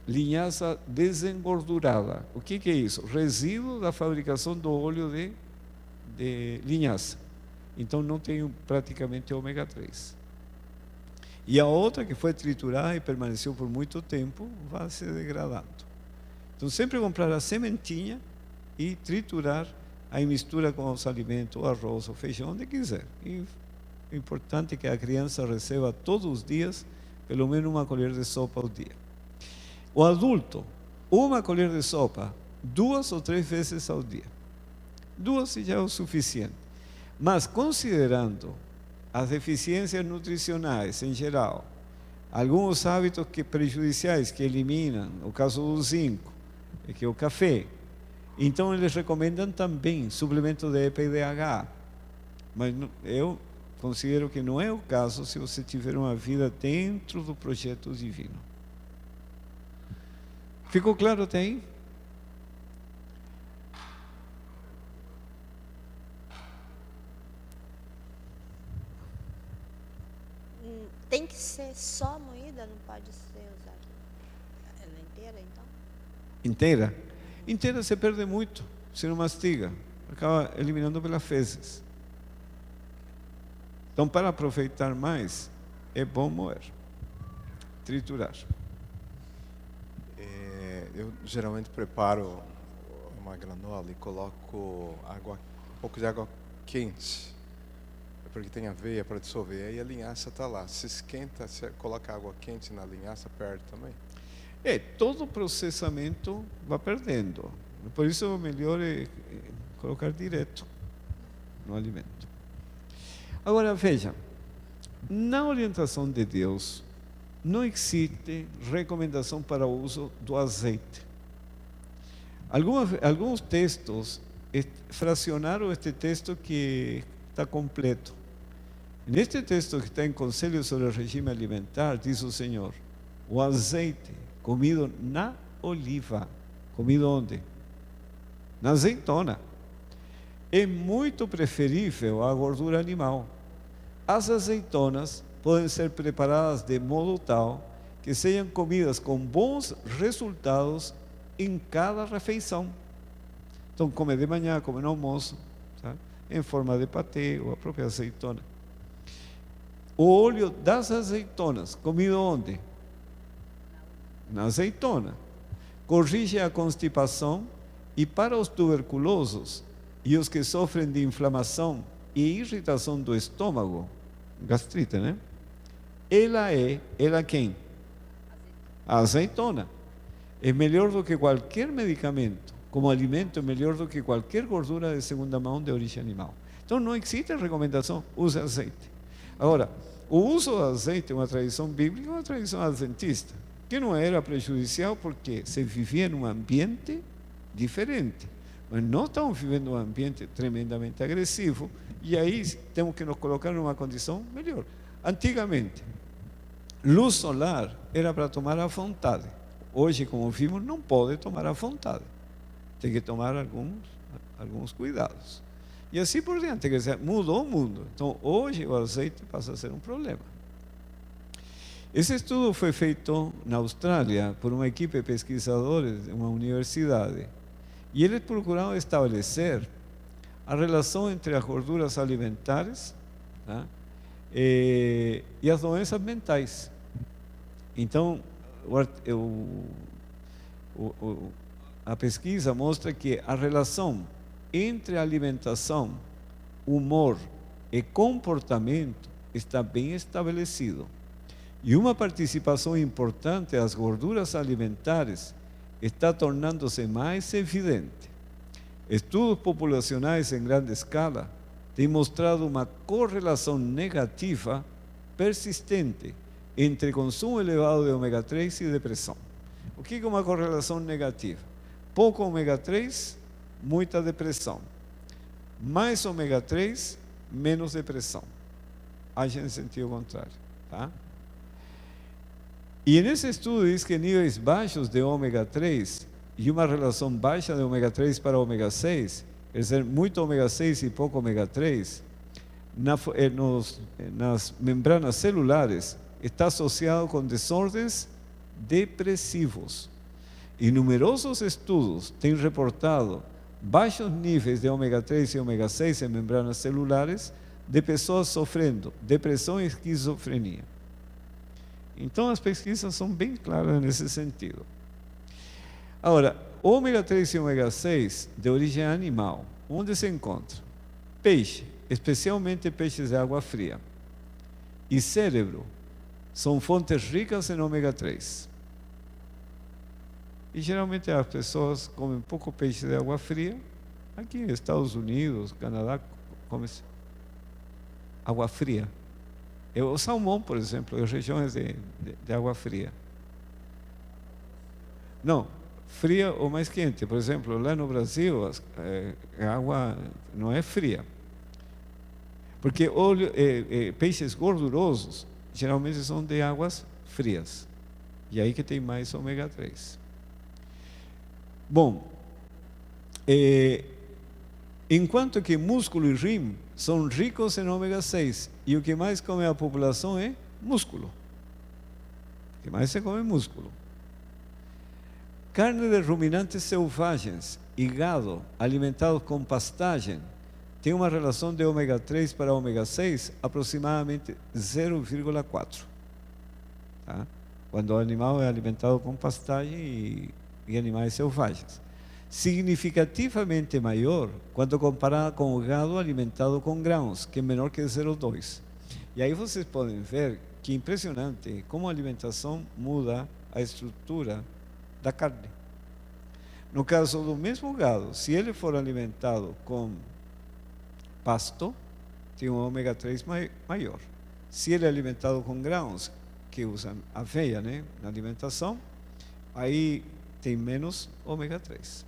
linhaça desengordurada. O que é isso? Resíduo da fabricação do óleo de linhaça. Então não tem praticamente ômega 3. E a outra que foi triturada e permaneceu por muito tempo vai se degradando. Então sempre comprar a sementinha e triturar aí mistura com os alimentos, o arroz, o feijão, onde quiser. E o importante é que a criança receba todos os dias pelo menos 1 colher de sopa ao dia. O adulto, 1 colher de sopa 2 ou 3 vezes ao dia. 2 já é o suficiente. Mas considerando as deficiências nutricionais em geral, alguns hábitos prejudiciais que eliminam, o caso do zinco, que é o café, então eles recomendam também suplemento de EPA e DHA. Mas eu considero que não é o caso se você tiver uma vida dentro do projeto divino. Ficou claro até aí? Tem que ser só moída, não pode ser usada ela inteira, então? Inteira? Inteira se perde muito, se não mastiga, acaba eliminando pelas fezes. Então, para aproveitar mais, é bom moer, triturar. Eu geralmente preparo uma granola e coloco um pouco de água quente, porque tem aveia para dissolver, aí a linhaça está lá. Se esquenta, se coloca água quente na linhaça, perde também? Todo o processamento vai perdendo. Por isso, o melhor é colocar direto no alimento. Agora, veja, na orientação de Deus, não existe recomendação para o uso do azeite. Alguns textos fracionaram este texto que está completo. Neste texto que está em Conselho sobre o Regime Alimentar, diz o Senhor, o azeite comido na oliva, comido onde? Na azeitona, é muito preferível à gordura animal. As azeitonas podem ser preparadas de modo tal que sejam comidas com bons resultados em cada refeição. Então, come de manhã, come no almoço, sabe? Em forma de patê ou a própria azeitona. O óleo das azeitonas, comido onde? Na azeitona. Corrige a constipação e para os tuberculosos e os que sofrem de inflamação e irritação do estômago, gastrite, né? Ela quem? A azeitona. É melhor do que qualquer medicamento. Como alimento é melhor do que qualquer gordura de segunda mão de origem animal. Então não existe recomendação, use azeite. Agora, o uso do azeite é uma tradição bíblica, uma tradição adventista, que não era prejudicial porque se vivia num ambiente diferente. Mas não estamos vivendo um ambiente tremendamente agressivo e aí temos que nos colocar numa condição melhor. Antigamente, luz solar era para tomar à vontade. Hoje, como vimos, não pode tomar à vontade. Tem que tomar alguns cuidados. E assim por diante, quer dizer, mudou o mundo. Então, hoje o azeite passa a ser um problema. Esse estudo foi feito na Austrália por uma equipe de pesquisadores de uma universidade. E eles procuraram estabelecer a relação entre as gorduras alimentares, tá, e as doenças mentais. Então, a pesquisa mostra que a relação entre alimentação, humor e comportamento está bem estabelecido. E uma participação importante das gorduras alimentares está tornando-se mais evidente. Estudos populacionais em grande escala têm mostrado uma correlação negativa persistente entre consumo elevado de ômega 3 e depressão. O que é uma correlação negativa? Pouco ômega 3, muita depressão. Mais ômega 3, menos depressão. Age em sentido contrário. Tá? E nesse estudo diz que níveis baixos de ômega 3 e uma relação baixa de ômega 3 para ômega 6, quer dizer, muito ômega 6 e pouco ômega 3, nas membranas celulares, está associado com desordens depressivos. E numerosos estudos têm reportado baixos níveis de ômega 3 e ômega 6 em membranas celulares de pessoas sofrendo depressão e esquizofrenia. Então as pesquisas são bem claras nesse sentido. Agora, ômega 3 e ômega 6 de origem animal, onde se encontra? Peixe, especialmente peixes de água fria, e cérebro, são fontes ricas em ômega 3. E geralmente as pessoas comem pouco peixe de água fria. Aqui nos Estados Unidos, Canadá, come-se água fria. O salmão, por exemplo, em regiões de água fria. Não, fria ou mais quente. Por exemplo, lá no Brasil, a água não é fria. Porque peixes gordurosos geralmente são de águas frias. E aí que tem mais ômega 3. Bom, enquanto que músculo e rim são ricos em ômega 6, e o que mais come a população é músculo. O que mais se come é músculo. Carne de ruminantes selvagens e gado alimentados com pastagem tem uma relação de ômega 3 para ômega 6 aproximadamente 0,4. Tá? Quando o animal é alimentado com pastagem e animais selvagens. Significativamente maior quando comparado com o gado alimentado com grãos, que é menor que 0,2. E aí vocês podem ver que é impressionante como a alimentação muda a estrutura da carne. No caso do mesmo gado, se ele for alimentado com pasto, tem um ômega 3 maior. Se ele é alimentado com grãos, que usam aveia, né, na alimentação, aí tem menos ômega 3.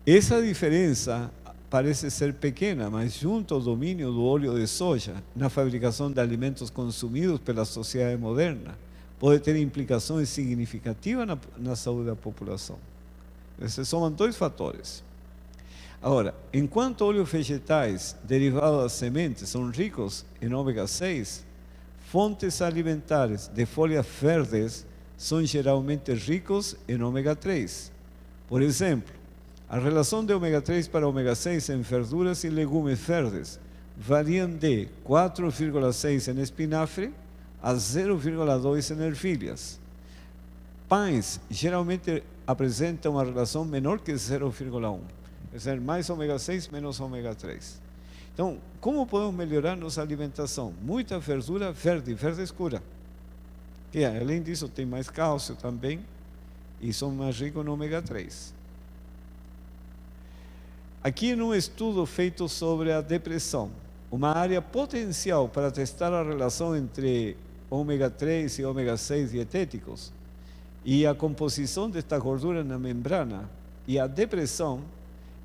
Essa diferença parece ser pequena, mas junto ao domínio do óleo de soja na fabricação de alimentos consumidos pela sociedade moderna, pode ter implicações significativas na saúde da população. Esses são dois fatores. Agora, enquanto óleos vegetais derivados das sementes são ricos em ômega 6, fontes alimentares de folhas verdes são geralmente ricos em ômega 3. Por exemplo, a relação de ômega 3 para ômega 6 em verduras e legumes verdes variam de 4,6 em espinafre a 0,2 em ervilhas. Pães geralmente apresentam uma relação menor que 0,1. É dizer, mais ômega 6, menos ômega 3. Então, como podemos melhorar nossa alimentação? Muita verdura verde, verde escura. Que, além disso, tem mais cálcio também e são mais ricos no ômega 3. Aqui, num estudo feito sobre a depressão, uma área potencial para testar a relação entre ômega 3 e ômega 6 dietéticos e a composição desta gordura na membrana e a depressão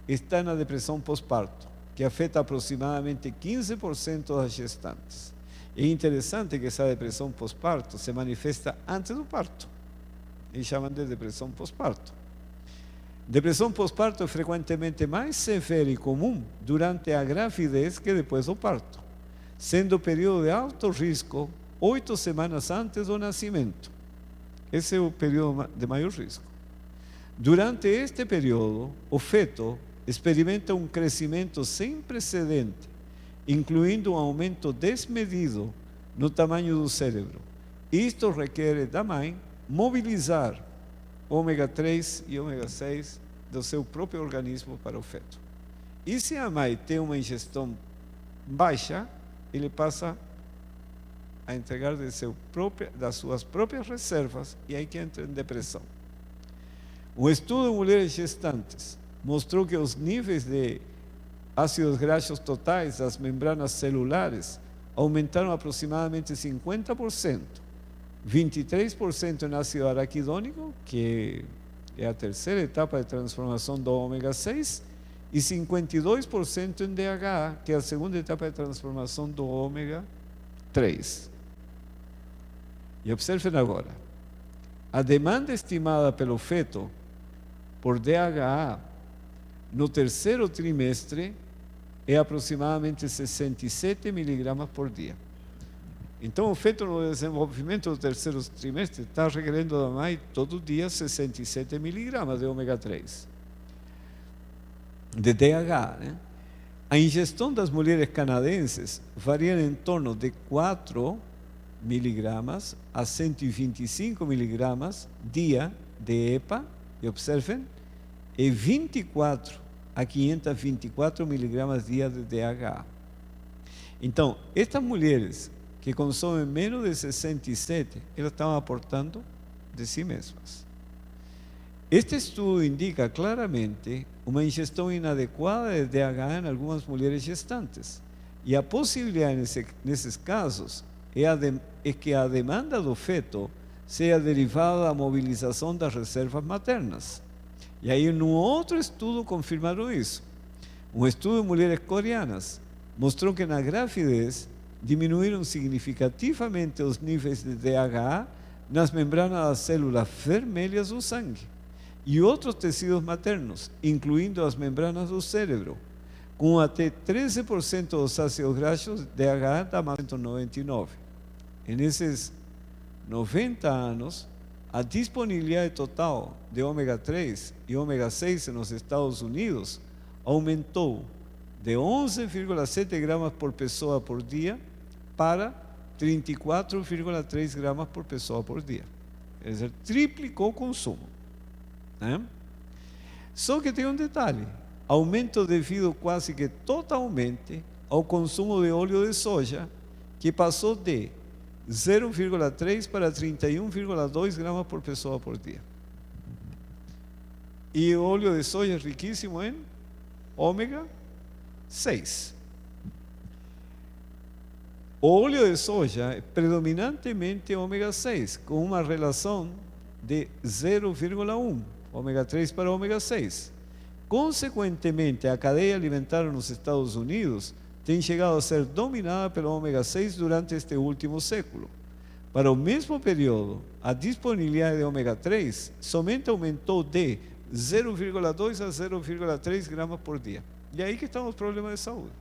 está na depressão pós-parto, que afeta aproximadamente 15% das gestantes. É interessante que essa depressão pós-parto se manifesta antes do parto. Eles chamam de depressão pós-parto. Depressão pós-parto é frequentemente mais severa e comum durante a gravidez que depois do parto, sendo o período de alto risco 8 semanas antes do nascimento. Esse é o período de maior risco. Durante este período, o feto experimenta um crescimento sem precedente, incluindo um aumento desmedido no tamanho do cérebro. Isto requer da mãe mobilizar ômega 3 e ômega 6 do seu próprio organismo para o feto. E se a mãe tem uma ingestão baixa, ele passa a entregar das suas próprias reservas e aí que entra em depressão. Um estudo em mulheres gestantes mostrou que os níveis de ácidos graxos totais das membranas celulares aumentaram aproximadamente 50%, 23% em ácido araquidônico, que é a terceira etapa de transformação do ômega 6, e 52% em DHA, que é a segunda etapa de transformação do ômega 3. E observem agora, a demanda estimada pelo feto por DHA no terceiro trimestre é aproximadamente 67 miligramas por dia. Então, o feto no desenvolvimento do terceiro trimestre está requerendo da mãe todo dia 67 miligramas de ômega 3, de DHA, né? A ingestão das mulheres canadenses varia em torno de 4 miligramas a 125 miligramas dia de EPA, e observem, e 24 a 524 miligramas dia de DHA. Então, estas mulheres que consomem menos de 67, elas estão aportando de si mesmas. Este estudo indica claramente uma ingestão inadequada de DHA em algumas mulheres gestantes. E a possibilidade nesses casos é que a demanda do feto seja derivada da mobilização das reservas maternas. E aí, num outro estudo, confirmaram isso. Um estudo de mulheres coreanas mostrou que na gravidez diminuíram significativamente os níveis de DHA nas membranas das células vermelhas do sangue e outros tecidos maternos, incluindo as membranas do cérebro, com até 13% dos ácidos graxos DHA da 199. Nesses 90 anos, a disponibilidade total de ômega 3 e ômega 6 nos Estados Unidos aumentou de 11,7 gramas por pessoa por dia para 34,3 gramas por pessoa por dia. Quer dizer, triplicou o consumo, né? Só que tem um detalhe: aumento devido quase que totalmente ao consumo de óleo de soja, que passou de 0,3 para 31,2 gramas por pessoa por dia. E o óleo de soja é riquíssimo em ômega 6. O óleo de soja é predominantemente ômega 6, com uma relação de 0,1, ômega 3 para ômega 6. Consequentemente, a cadeia alimentar nos Estados Unidos tem chegado a ser dominada pelo ômega 6 durante este último século. Para o mesmo período, a disponibilidade de ômega 3 somente aumentou de 0,2 a 0,3 gramas por dia. E aí que estão os problemas de saúde.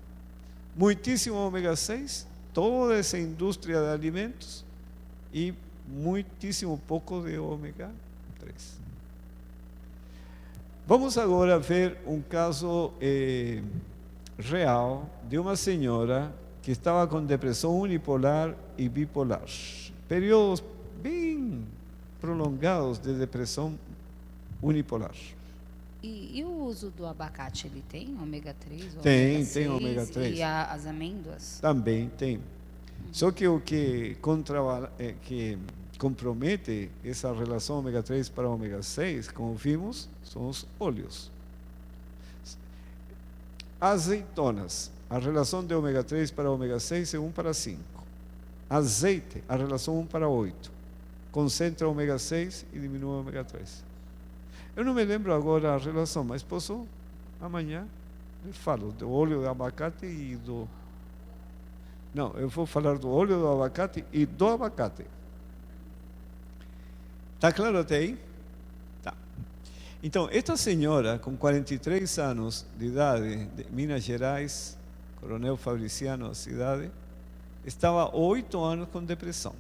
Muitíssimo ômega 6, toda essa indústria de alimentos e muitíssimo pouco de ômega 3. Vamos agora ver um caso real de uma senhora que estava com depressão unipolar e bipolar. Períodos bem prolongados de depressão unipolar. E o uso do abacate, ele tem ômega 3? Tem ômega 3. E as amêndoas? Também tem. Só que o que compromete essa relação ômega 3 para ômega 6, como vimos, são os óleos. Azeitonas, a relação de ômega 3 para ômega 6 é 1 para 5. Azeite, a relação 1 para 8. Concentra ômega 6 e diminui o ômega 3. Eu não me lembro agora a relação, mas posso amanhã eu falo do óleo de abacate e do... Não, eu vou falar do óleo do abacate e do abacate. Está claro até aí? Tá. Então, esta senhora, com 43 anos de idade, de Minas Gerais, Coronel Fabriciano, a cidade, estava 8 anos com depressão.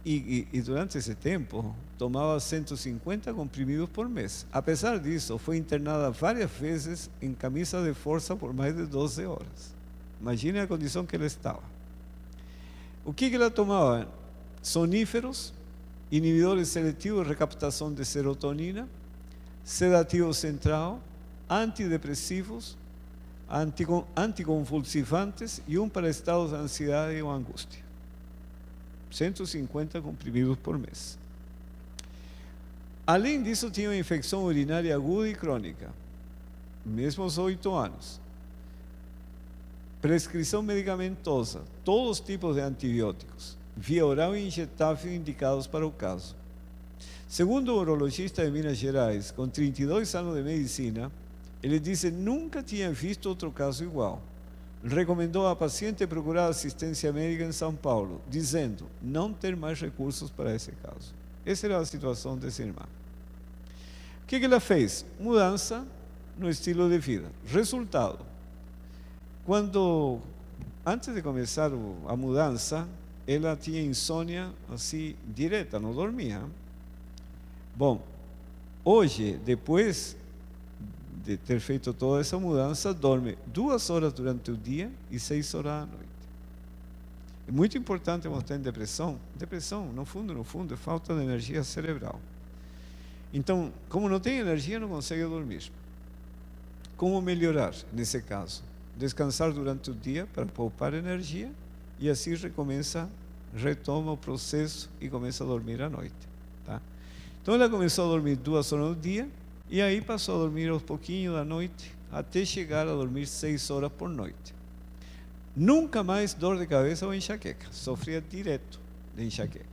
E durante esse tempo, tomava 150 comprimidos por mês. Apesar disso, foi internada várias vezes em camisa de força por mais de 12 horas. Imagine a condição que ela estava. O que ela tomava? Soníferos, inibidores seletivos de recaptação de serotonina, sedativo central, antidepressivos, anticonvulsivantes e um para estados de ansiedade ou angústia. 150 comprimidos por mês. Além disso, tinha uma infecção urinária aguda e crônica, mesmo aos 8 anos. Prescrição medicamentosa, todos os tipos de antibióticos, via oral e injetável indicados para o caso. Segundo o urologista de Minas Gerais, com 32 anos de medicina, ele disse nunca tinha visto outro caso igual. Recomendou à paciente procurar assistência médica em São Paulo, dizendo não ter mais recursos para esse caso. Essa era a situação dessa irmã. O que ela fez? Mudança no estilo de vida. Resultado: antes de começar a mudança, ela tinha insônia assim direta, não dormia. Bom, hoje, depois de ter feito toda essa mudança, dorme 2 horas durante o dia e 6 horas à noite. É muito importante mostrar em depressão. Depressão, no fundo, é falta de energia cerebral. Então, como não tem energia, não consegue dormir. Como melhorar nesse caso? Descansar durante o dia para poupar energia e assim retoma o processo e começa a dormir à noite. Tá? Então ela começou a dormir 2 horas no dia e aí passou a dormir aos pouquinhos da noite até chegar a dormir 6 horas por noite. Nunca mais dor de cabeça ou enxaqueca, sofria direto de enxaqueca.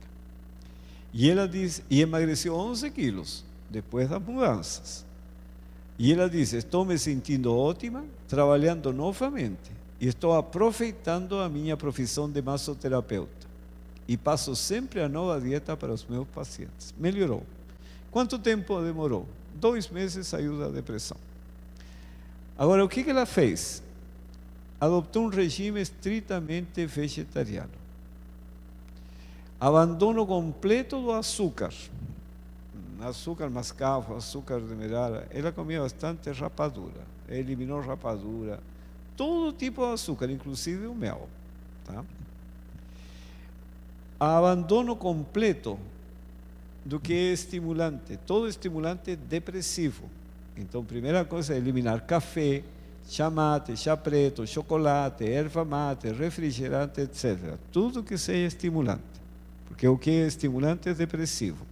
E ela diz, e emagreceu 11 quilos depois das mudanças. E ela diz, estou me sentindo ótima, trabalhando novamente e estou aproveitando a minha profissão de massoterapeuta. E passo sempre a nova dieta para os meus pacientes. Melhorou. Quanto tempo demorou? 2 meses saiu da depressão. Agora, o que ela fez? Adoptou um regime estritamente vegetariano. Abandono completo do açúcar. Açúcar mascavo, açúcar demerara. Ela comia bastante rapadura. Eliminou rapadura. Todo tipo de açúcar, inclusive o mel. Tá? Abandono completo do que é estimulante. Todo estimulante é depressivo. Então, primeira coisa é eliminar café, chá mate, chá preto, chocolate, erva mate, refrigerante, etc. Tudo que seja estimulante. Porque o que é estimulante é depressivo.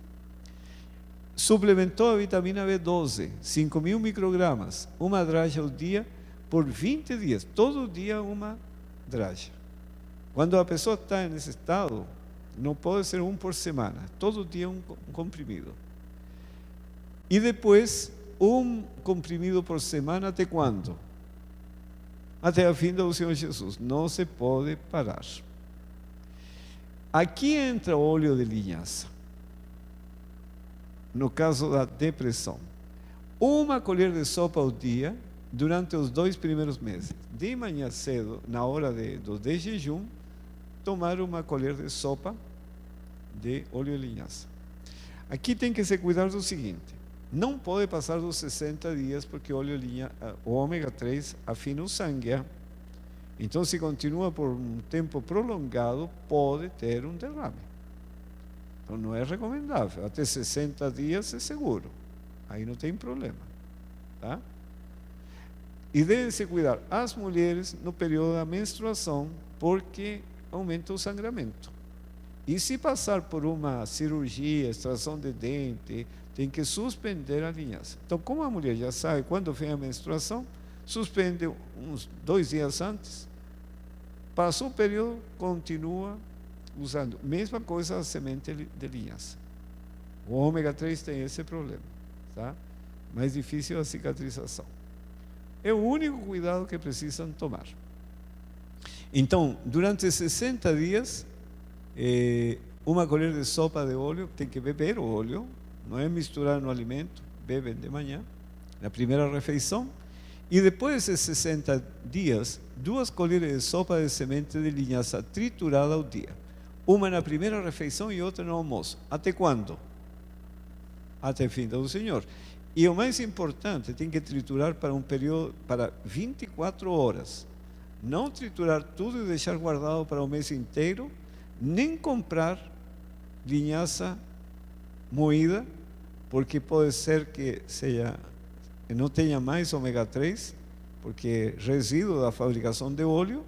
Suplementou a vitamina B12, 5.000 microgramas, uma draga ao dia, por 20 dias. Todo dia uma draga. Quando a pessoa está nesse estado, não pode ser 1 por semana. Todo dia um comprimido. E depois, 1 comprimido por semana até quando? Até a vinda do Senhor Jesus. Não se pode parar. Aqui entra o óleo de linhaça. No caso da depressão. 1 colher de sopa ao dia durante os 2 primeiros meses. De manhã cedo, na hora de jejum, tomar 1 colher de sopa de óleo de linhaça. Aqui tem que se cuidar do seguinte: não pode passar dos 60 dias, porque o ômega 3 afina o sangue. Então, se continua por um tempo prolongado, pode ter um derrame. Então, não é recomendável. Até 60 dias é seguro. Aí não tem problema. Tá? E devem se cuidar as mulheres no período da menstruação, porque aumenta o sangramento. E se passar por uma cirurgia, extração de dente, tem que suspender a linhaça. Então, como a mulher já sabe quando vem a menstruação, suspende uns 2 dias antes, passou o período, continua usando. Mesma coisa a semente de linhaça. O ômega 3 tem esse problema, tá? Mais difícil a cicatrização. É o único cuidado que precisam tomar. Então, durante 60 dias, uma colher de sopa de óleo, tem que beber o óleo, não é misturar no alimento, bebem de manhã, na primeira refeição, e depois desses 60 dias, 2 colheres de sopa de semente de linhaça triturada ao dia. Uma na primeira refeição e outra no almoço. Até quando? Até a vinda do Senhor. E o mais importante, tem que triturar para um período, para 24 horas. Não triturar tudo e deixar guardado para o mês inteiro, nem comprar linhaça moída, porque pode ser que não tenha mais ômega 3, porque é resíduo da fabricação de óleo,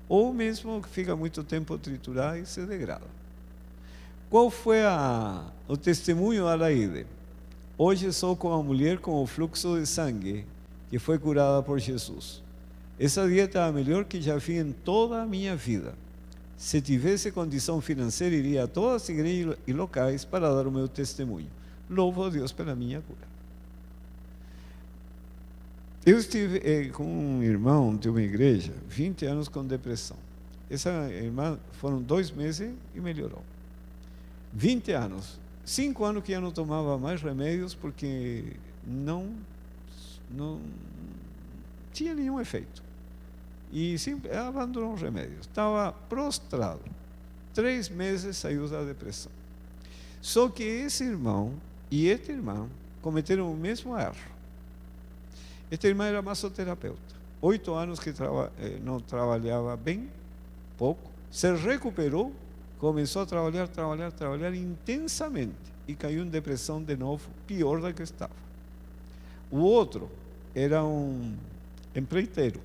ou mesmo que fica muito tempo triturar e se degrada. Qual foi o testemunho da Alaide? Hoje sou com a mulher com o fluxo de sangue, que foi curada por Jesus. Essa dieta é a melhor que já fiz em toda a minha vida. Se tivesse condição financeira, iria a todas as igrejas e locais para dar o meu testemunho. Louvo a Deus pela minha cura. Eu estive com um irmão de uma igreja, 20 anos com depressão. Essa irmã foram 2 meses e melhorou. 20 anos. 5 anos que eu não tomava mais remédios porque não tinha nenhum efeito. E ela abandonou os remédios. Estava prostrado. 3 meses saiu da depressão. Só que esse irmão e esta irmã cometeram o mesmo erro. Esta irmã era massoterapeuta. 8 anos que não trabalhava bem, pouco. Se recuperou, começou a trabalhar intensamente e caiu em depressão de novo, pior da que estava. O outro era um empreiteiro.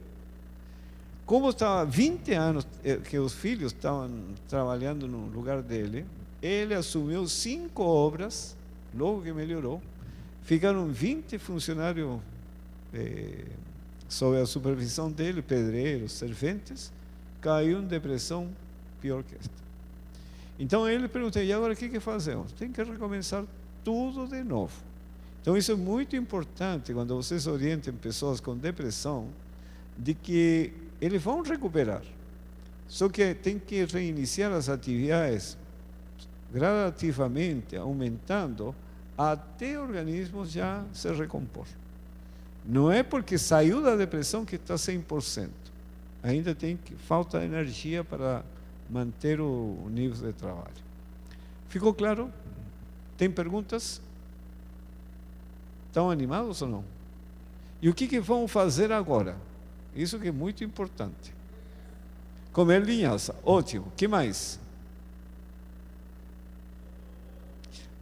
Como estava 20 anos que os filhos estavam trabalhando no lugar dele, ele assumiu 5 obras, logo que melhorou. Ficaram 20 funcionários sob a supervisão dele, pedreiros, serventes. Caiu em depressão pior que esta. Então ele perguntou: e agora o que fazemos? Tem que recomeçar tudo de novo. Então isso é muito importante quando vocês orientem pessoas com depressão, de que eles vão recuperar. Só que tem que reiniciar as atividades gradativamente, aumentando, até o organismo já se recompor. Não é porque saiu da depressão que está 100%. Ainda falta energia para manter o nível de trabalho. Ficou claro? Tem perguntas? Estão animados ou não? E o que vão fazer agora? Isso que é muito importante. Comer linhaça, ótimo. O que mais?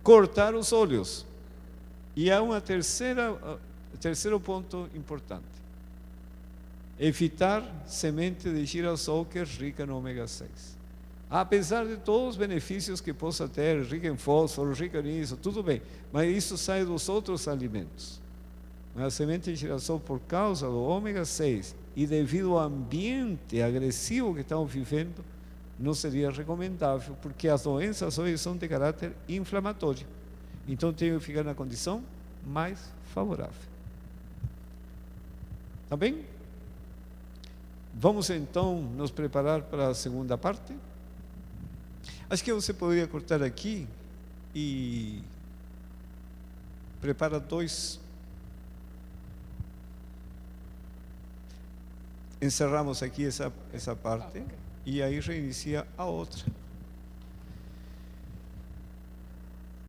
Cortar os olhos. E há uma terceiro ponto importante. Evitar semente de girassol que é rica no ômega 6. Apesar de todos os benefícios que possa ter, rica em fósforo, rica nisso, tudo bem, mas isso sai dos outros alimentos. Mas a semente de girassol, por causa do ômega 6 e devido ao ambiente agressivo que estamos vivendo, não seria recomendável, porque as doenças hoje são de caráter inflamatório. Então tem que ficar na condição mais favorável. Tá bem? Vamos então nos preparar para a segunda parte. Acho que você poderia cortar aqui e prepara 2. Encerramos aqui essa parte e aí reinicia a outra.